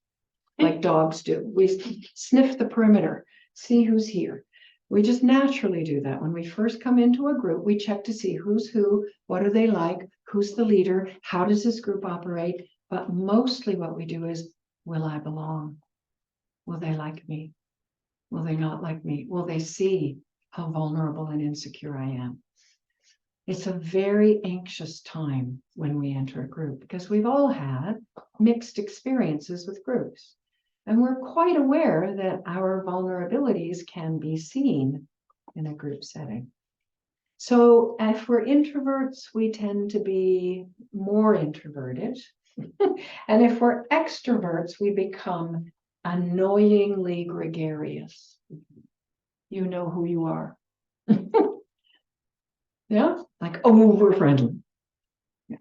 like dogs do. We sniff the perimeter, see who's here. We just naturally do that. When we first come into a group, we check to see who's who, what are they like, who's the leader, how does this group operate? But mostly what we do is, will I belong? Will they like me? Will they not like me? Will they see how vulnerable and insecure I am? It's a very anxious time when we enter a group because we've all had mixed experiences with groups. And we're quite aware that our vulnerabilities can be seen in a group setting. So if we're introverts, we tend to be more introverted. And if we're extroverts, we become annoyingly gregarious. You know who you are. Yeah, like over friendly. Yeah.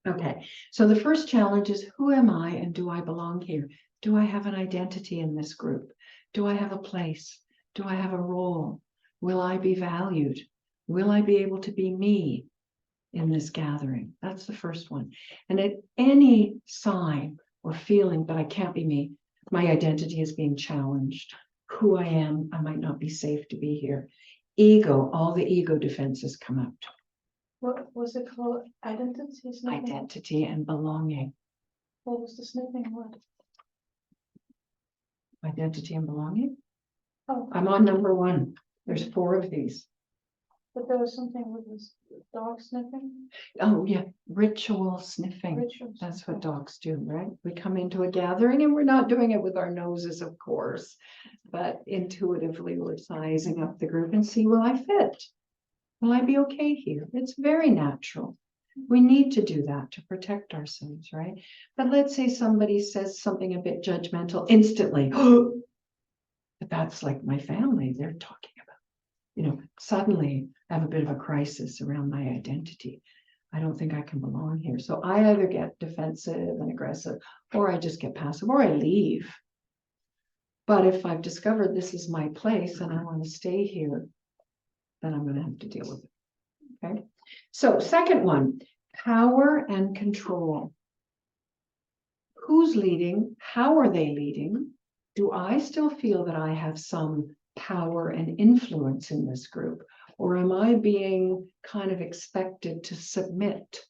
Okay, so the first challenge is, who am I and do I belong here? Do I have an identity in this group? Do I have a place? Do I have a role? Will I be valued? Will I be able to be me in this gathering? That's the first one. And at any sign or feeling that I can't be me, my identity is being challenged. Who I am, I might not be safe to be here. Ego, all the ego defenses come out. What was it called? Identity? Sniffing? Identity and belonging. What was the sniffing word? identity and belonging. Oh, I'm on number 1. There's 4 of these. but there was something with this dog sniffing. Oh, yeah, ritual sniffing. Rituals. That's what dogs do, right? We come into a gathering and we're not doing it with our noses, of course, but intuitively we're sizing up the group and see, will I fit? Will I be okay here? It's very natural. We need to do that to protect ourselves, right? But let's say somebody says something a bit judgmental instantly. But that's like my family they're talking about. Suddenly I have a bit of a crisis around my identity. I don't think I can belong here. So I either get defensive and aggressive, or I just get passive, or I leave. But if I've discovered this is my place and I want to stay here, then I'm going to have to deal with it. Okay. So second one, power and control. Who's leading? How are they leading? Do I still feel that I have some power and influence in this group? Or am I being kind of expected to submit,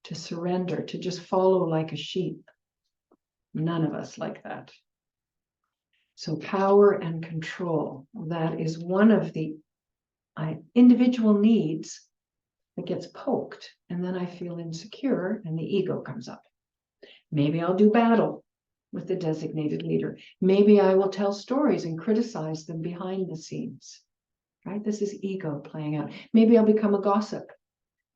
to surrender, to just follow like a sheep? None of us like that. So power and control, that is one of the individual needs that gets poked, and then I feel insecure and the ego comes up. Maybe I'll do battle with the designated leader. Maybe I will tell stories and criticize them behind the scenes, right? This is ego playing out. Maybe I'll become a gossip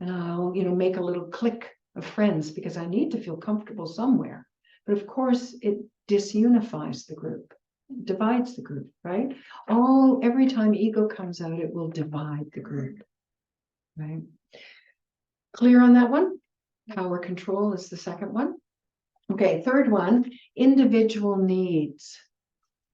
and I'll, make a little clique of friends because I need to feel comfortable somewhere. But of course, it disunifies the group, divides the group, right? Every time ego comes out, it will divide the group, right? Clear on that one? Power control is the second one. Okay, third one, individual needs.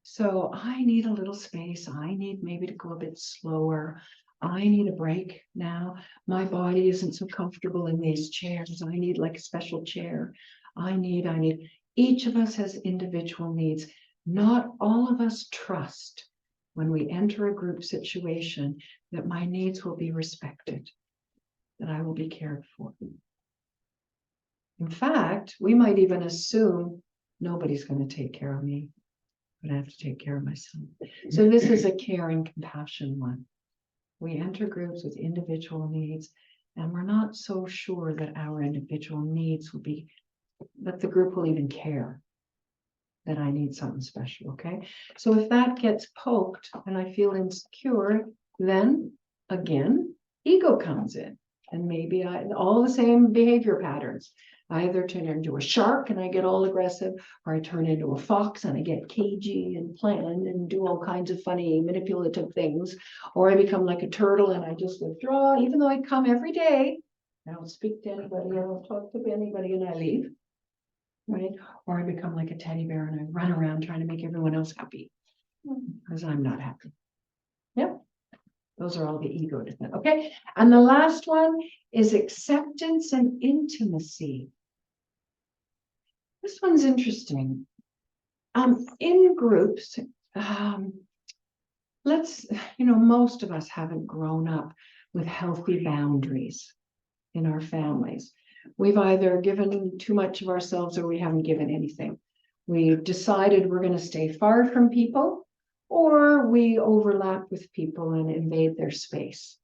So I need a little space. I need maybe to go a bit slower. I need a break now. My body isn't so comfortable in these chairs. I need like a special chair. I need. Each of us has individual needs. Not all of us trust when we enter a group situation that my needs will be respected, that I will be cared for. In fact, we might even assume nobody's going to take care of me, but I have to take care of myself. So this is a care and compassion one. We enter groups with individual needs, and we're not so sure that our individual needs will be, that the group will even care that I need something special, okay? So if that gets poked and I feel insecure, then again, ego comes in. And maybe all the same behavior patterns. I either turn into a shark and I get all aggressive, or I turn into a fox and I get cagey and plan and do all kinds of funny manipulative things, or I become like a turtle and I just withdraw, even though I come every day. I don't speak to anybody, I don't talk to anybody, and I leave, right? Or I become like a teddy bear and I run around trying to make everyone else happy because I'm not happy. Yep. Those are all the ego different. Okay. And the last one is acceptance and intimacy. This one's interesting. In groups, most of us haven't grown up with healthy boundaries in our families. We've either given too much of ourselves or we haven't given anything. We've decided we're going to stay far from people, or we overlap with people and invade their space.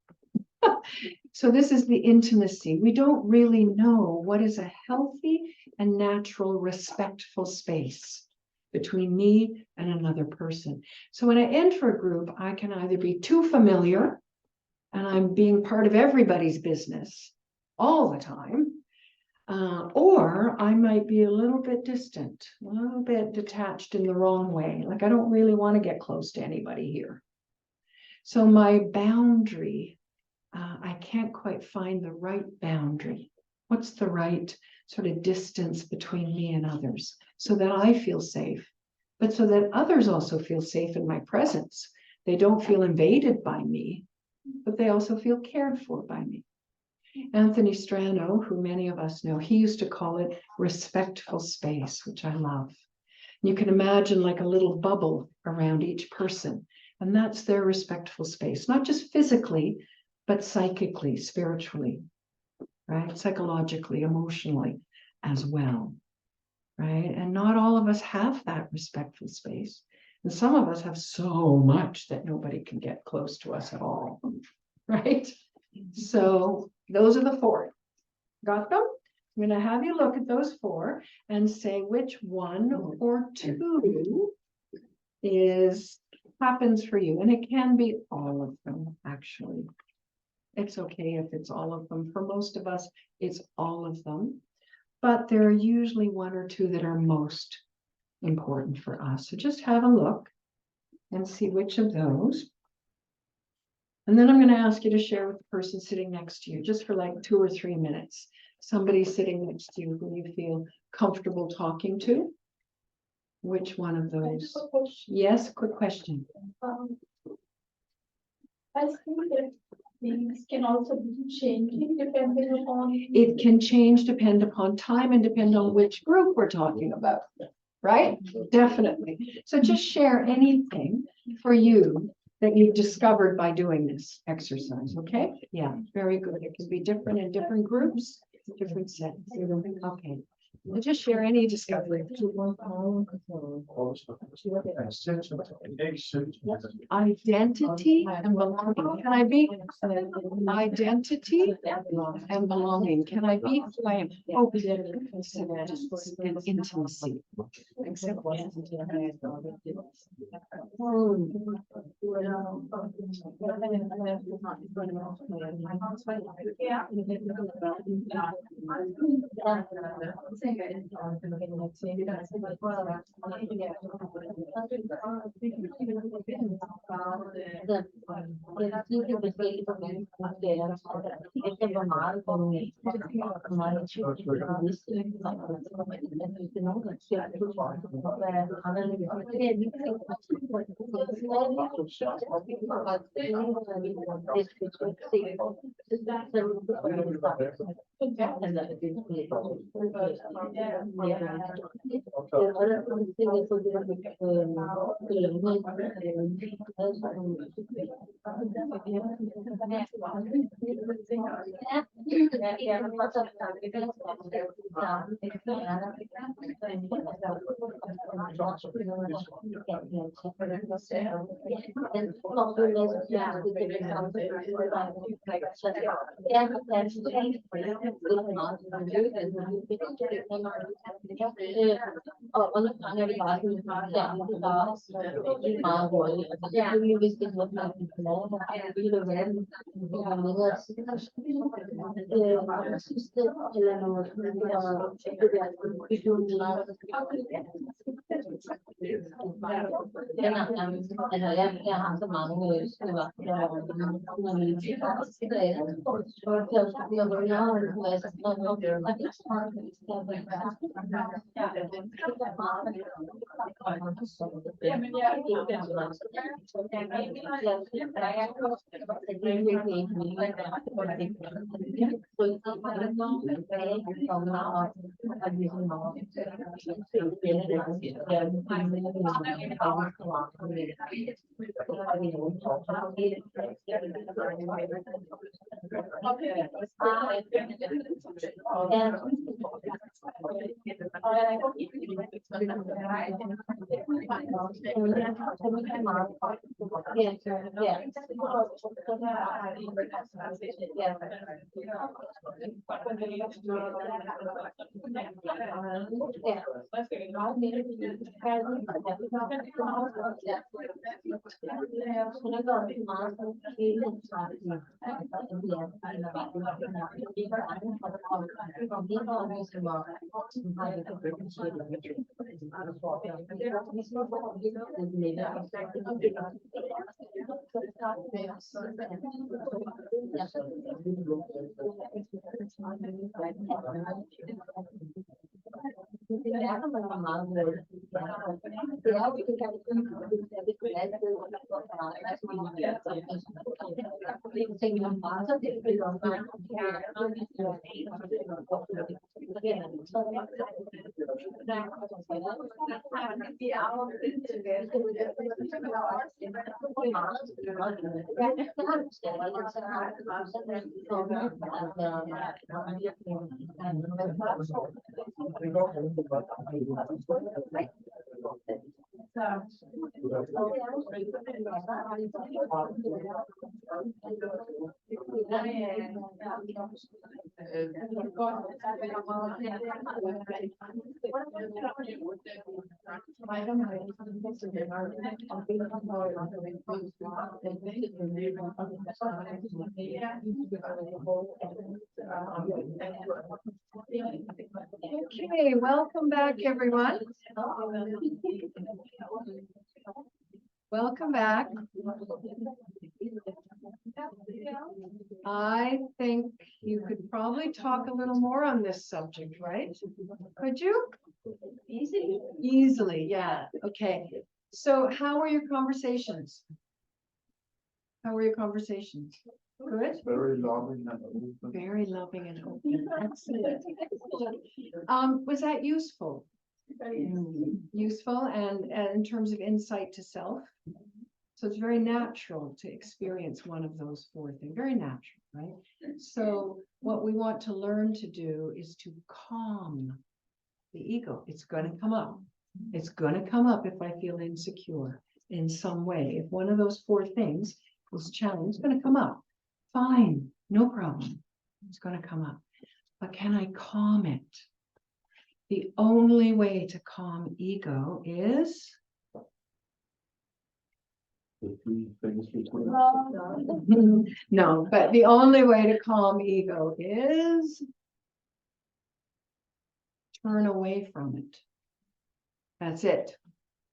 So this is the intimacy. We don't really know what is a healthy and natural, respectful space between me and another person. So when I enter a group, I can either be too familiar and I'm being part of everybody's business all the time, or I might be a little bit distant, a little bit detached in the wrong way. Like I don't really want to get close to anybody here. So my boundary, I can't quite find the right boundary. What's the right sort of distance between me and others so that I feel safe, but so that others also feel safe in my presence. They don't feel invaded by me, but they also feel cared for by me. Anthony Strano, who many of us know, he used to call it respectful space, which I love. You can imagine like a little bubble around each person, and that's their respectful space, not just physically, but psychically, spiritually, right? Psychologically, emotionally as well, right? And not all of us have that respectful space. And some of us have so much that nobody can get close to us at all, right? So those are the 4. Got them? I'm gonna have you look at those 4 and say which one or 2 happens for you. And it can be all of them, actually. It's okay if it's all of them. For most of us, it's all of them. But there are usually 1 or 2 that are most important for us. So just have a look and see which of those. And then I'm going to ask you to share with the person sitting next to you, just for like 2 or 3 minutes. Somebody sitting next to you who you feel comfortable talking to. Which one of those? Yes, quick question. I think that things can also be changing depending upon. It can change depend upon time and depend on which group we're talking about, right? Definitely. So just share anything for you that you've discovered by doing this exercise, okay? Yeah, very good. It can be different in different groups, different settings. Okay. We'll just share any discovery. Identity and belonging. Can I be identity and belonging? Can I be who I am? Oh, acceptance and intimacy. Okay, welcome back, everyone. Welcome back. I think you could probably talk a little more on this subject, right? Could you? Easily, yeah. Okay. So how were your conversations? How were your conversations? Good? Very loving and open. Very loving and open. Excellent. Was that useful? Useful and in terms of insight to self? So it's very natural to experience one of those four things. Very natural, right? So what we want to learn to do is to calm the ego. It's going to come up. It's going to come up if I feel insecure in some way. If one of those four things is challenged, it's going to come up. Fine, no problem. It's going to come up. But can I calm it? The only way to calm ego is no, but the only way to calm ego is turn away from it. That's it.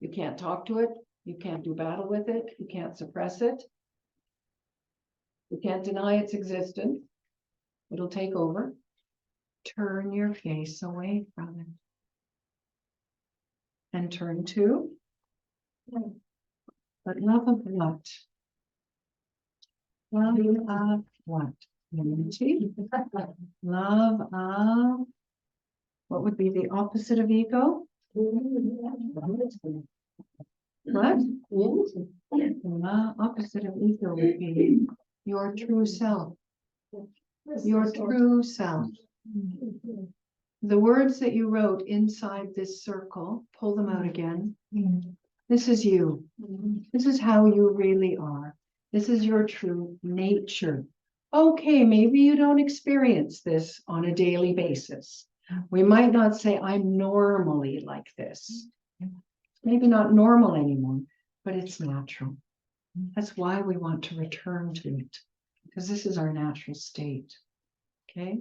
You can't talk to it. You can't do battle with it. You can't suppress it. You can't deny its existence. It'll take over. Turn your face away from it. And turn to but love of what? Love of what? Unity. Love of what would be the opposite of ego? What? The opposite of ego would be your true self. Your true self. The words that you wrote inside this circle, pull them out again. This is you. This is how you really are. This is your true nature. Okay, maybe you don't experience this on a daily basis. We might not say, I'm normally like this. Maybe not normal anymore, but it's natural. That's why we want to return to it, because this is our natural state. Okay?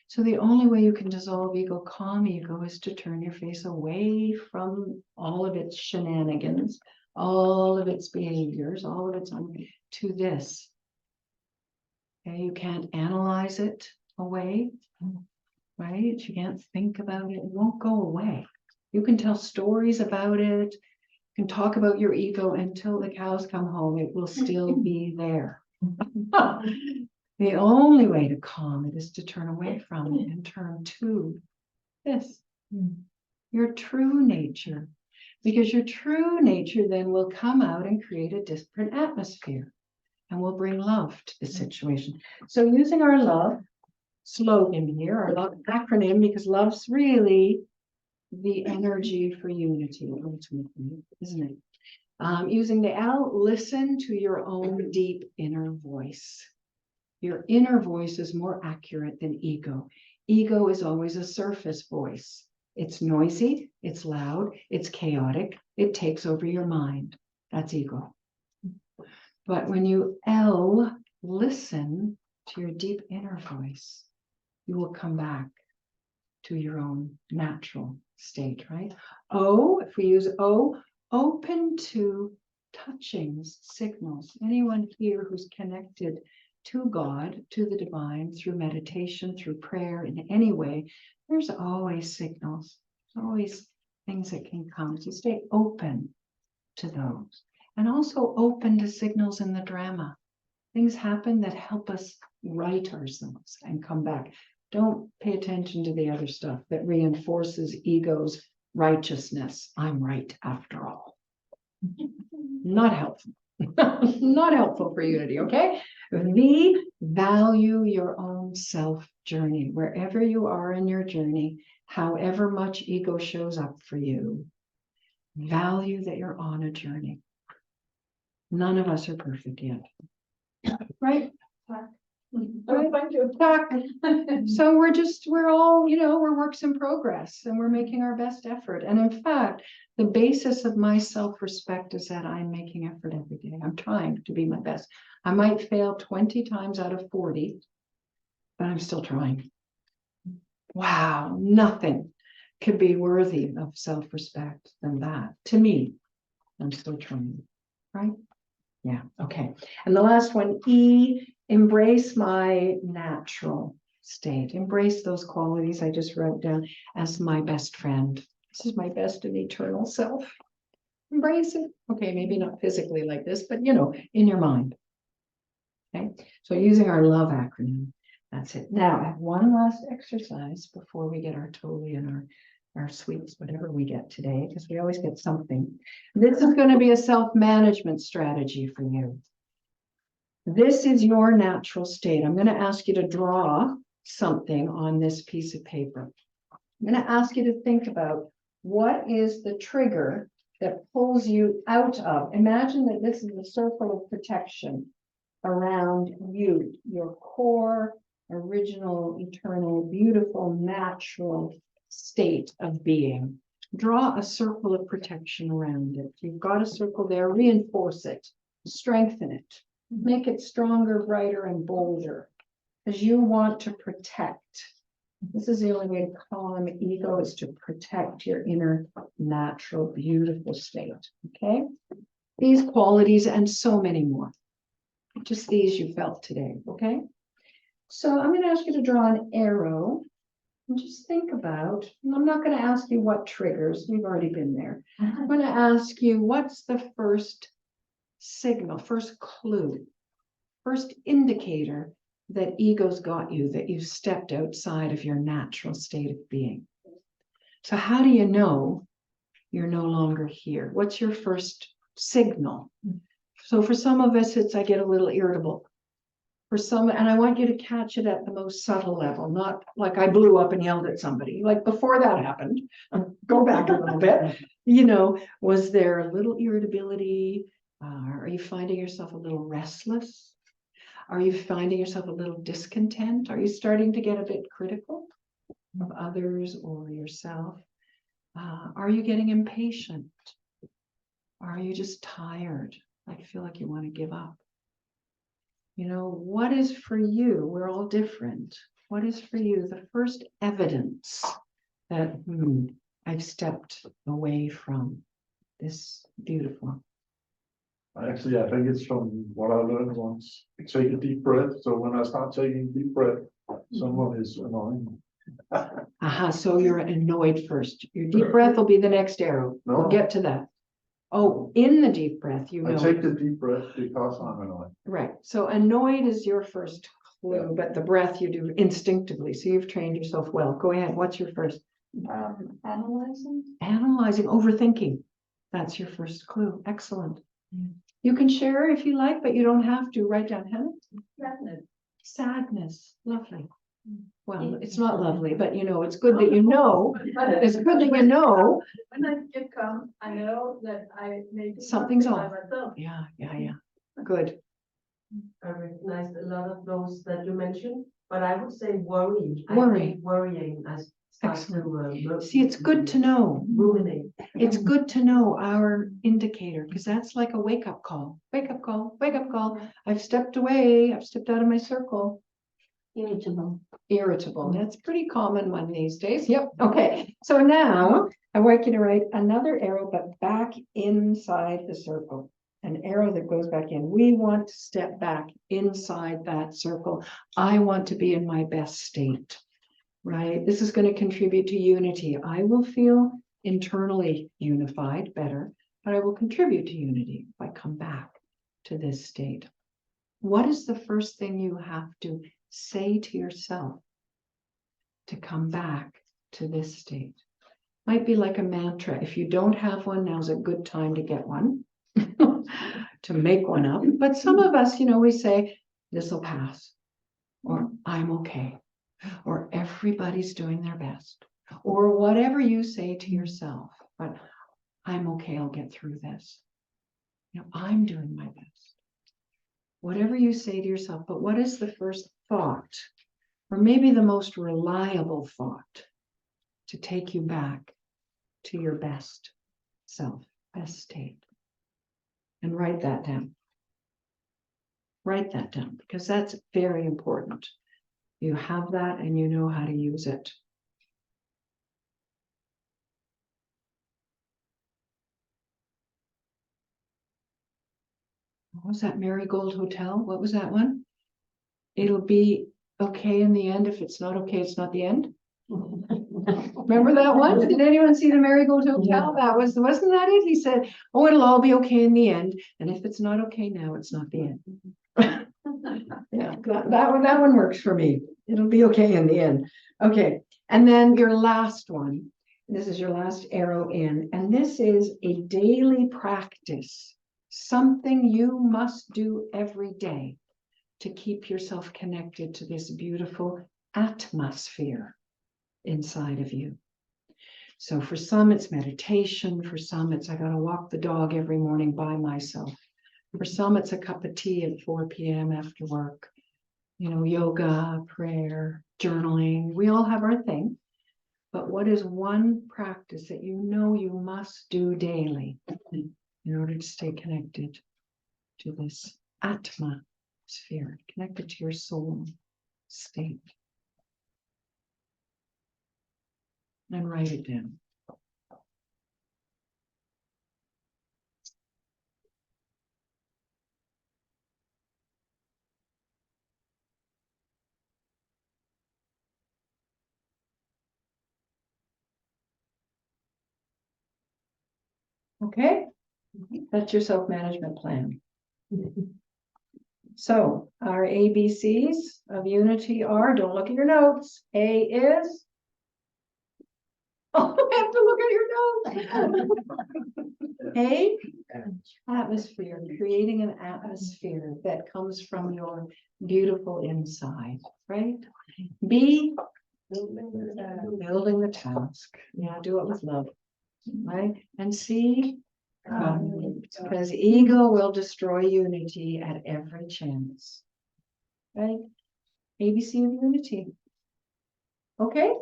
So the only way you can dissolve ego, calm ego, is to turn your face away from all of its shenanigans, all of its behaviors, all of its to this. Okay, you can't analyze it away, right? You can't think about it. It won't go away. You can tell stories about it. You can talk about your ego until the cows come home. It will still be there. The only way to calm it is to turn away from it and turn to this, your true nature. Because your true nature then will come out and create a different atmosphere and will bring love to the situation. So using our love slogan here, our love acronym, because love's really the energy for unity, ultimately, isn't it? Using the L, listen to your own deep inner voice. Your inner voice is more accurate than ego. Ego is always a surface voice. It's noisy, it's loud, it's chaotic, it takes over your mind. That's ego. But when you L, listen to your deep inner voice, you will come back to your own natural state, right? O, if we use O, open to touchings, signals. Anyone here who's connected to God, to the divine, through meditation, through prayer, in any way, there's always signals. There's always things that can come. So stay open to those. And also open to signals in the drama. Things happen that help us right ourselves and come back. Don't pay attention to the other stuff that reinforces ego's righteousness. I'm right after all. Not helpful. Not helpful for unity, okay? Value your own self journey. Wherever you are in your journey, however much ego shows up for you, Value that you're on a journey. None of us are perfect yet. Right? Oh, thank you. So we're all, we're works in progress and we're making our best effort. And in fact, the basis of my self-respect is that I'm making effort every day. I'm trying to be my best. I might fail 20 times out of 40, but I'm still trying. Wow, nothing could be worthy of self-respect than that. To me, I'm still trying, right? Yeah, okay. And the last one, E, embrace my natural state. Embrace those qualities I just wrote down as my best friend. This is my best and eternal self. Embrace it. Okay, maybe not physically like this, but in your mind. Okay, so using our LOVE acronym, that's it. Now, I have one last exercise before we get our totally and our sweets, whatever we get today, because we always get something. This is going to be a self-management strategy for you. This is your natural state. I'm going to ask you to draw something on this piece of paper. I'm going to ask you to think about what is the trigger that pulls you out of. Imagine that this is a circle of protection around you, your core, original, eternal, beautiful, natural state of being. Draw a circle of protection around it. If you've got a circle there, reinforce it, strengthen it, make it stronger, brighter, and bolder, because you want to protect. This is the only way to calm ego, is to protect your inner, natural, beautiful state. Okay? These qualities and so many more. Just these you felt today. Okay? So I'm going to ask you to draw an arrow. And just think about, and I'm not going to ask you what triggers, we've already been there. I'm going to ask you, what's the first signal, first clue, first indicator that ego's got you, that you've stepped outside of your natural state of being? So how do you know you're no longer here? What's your first signal? So for some of us, it's I get a little irritable. For some, and I want you to catch it at the most subtle level, not like I blew up and yelled at somebody. Like before that happened, go back a little bit, was there a little irritability? Are you finding yourself a little restless? Are you finding yourself a little discontent? Are you starting to get a bit critical of others or yourself? Are you getting impatient? Are you just tired? Like feel like you want to give up? What is for you? We're all different. What is for you the first evidence that I've stepped away from this beautiful? Actually, I think it's from what I learned once. Take a deep breath. So when I start taking a deep breath, someone is annoying. So you're annoyed first. Your deep breath will be the next arrow. No. We'll get to that. Oh, in the deep breath, I take the deep breath because I'm annoyed. Right. So annoyed is your first clue, but the breath you do instinctively. So you've trained yourself well. Go ahead. What's your first? Analyzing. Analyzing, overthinking. That's your first clue. Excellent. You can share if you like, but you don't have to. Write down, Hannah. Sadness. Lovely. Well, it's not lovely, but it's good that you know. It's good that you know. When I get calm, I know that I made Something's something off. by myself. Yeah. Good. I recognize a lot of those that you mentioned, but I would say worry. Worry. I think worrying. I start to See, it's good to know. ruminate. It's good to know our indicator, because that's like a wake-up call. Wake up call, wake up call. I've stepped away. I've stepped out of my circle. Irritable. That's a pretty common one these days. Yep. Okay. So now I want you to write another arrow, but back inside the circle. An arrow that goes back in. We want to step back inside that circle. I want to be in my best state, right? This is going to contribute to unity. I will feel internally unified better, but I will contribute to unity if I come back to this state. What is the first thing you have to say to yourself to come back to this state? Might be like a mantra. If you don't have one, now's a good time to get one, to make one up. But some of us, we say, this will pass, or I'm okay, or everybody's doing their best, or whatever you say to yourself. But I'm okay, I'll get through this. You know, I'm doing my best. Whatever you say to yourself, but what is the first thought, or maybe the most reliable thought to take you back to your best self, best state? And write that down. Write that down, because that's very important. You have that and you know how to use it. What was that Marigold Hotel? What was that one? It'll be okay in the end. If it's not okay, it's not the end. Remember that one? Did anyone see the Marigold Hotel? That wasn't that it? He said, oh, it'll all be okay in the end. And if it's not okay now, it's not the end. Yeah, that one works for me. It'll be okay in the end. Okay. And then your last one. This is your last arrow in. And this is a daily practice. Something you must do every day to keep yourself connected to this beautiful atmosphere inside of you. So for some, it's meditation. For some, it's I gotta walk the dog every morning by myself. For some, it's a cup of tea at 4 p.m. after work. You know, yoga, prayer, journaling. We all have our thing. But what is one practice that you know you must do daily in order to stay connected to this atmosphere, connected to your soul state? And write it down. Okay, that's your self-management plan. So our ABCs of unity are, don't look at your notes. A is, oh, I have to look at your notes. A, atmosphere, creating an atmosphere that comes from your beautiful inside, right? B, building the task. Yeah, do it with love, right? And C, because ego will destroy unity at every chance, right? ABC of unity. Okay?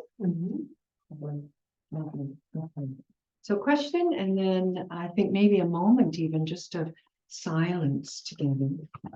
So question, and then I think maybe a moment even just of silence together.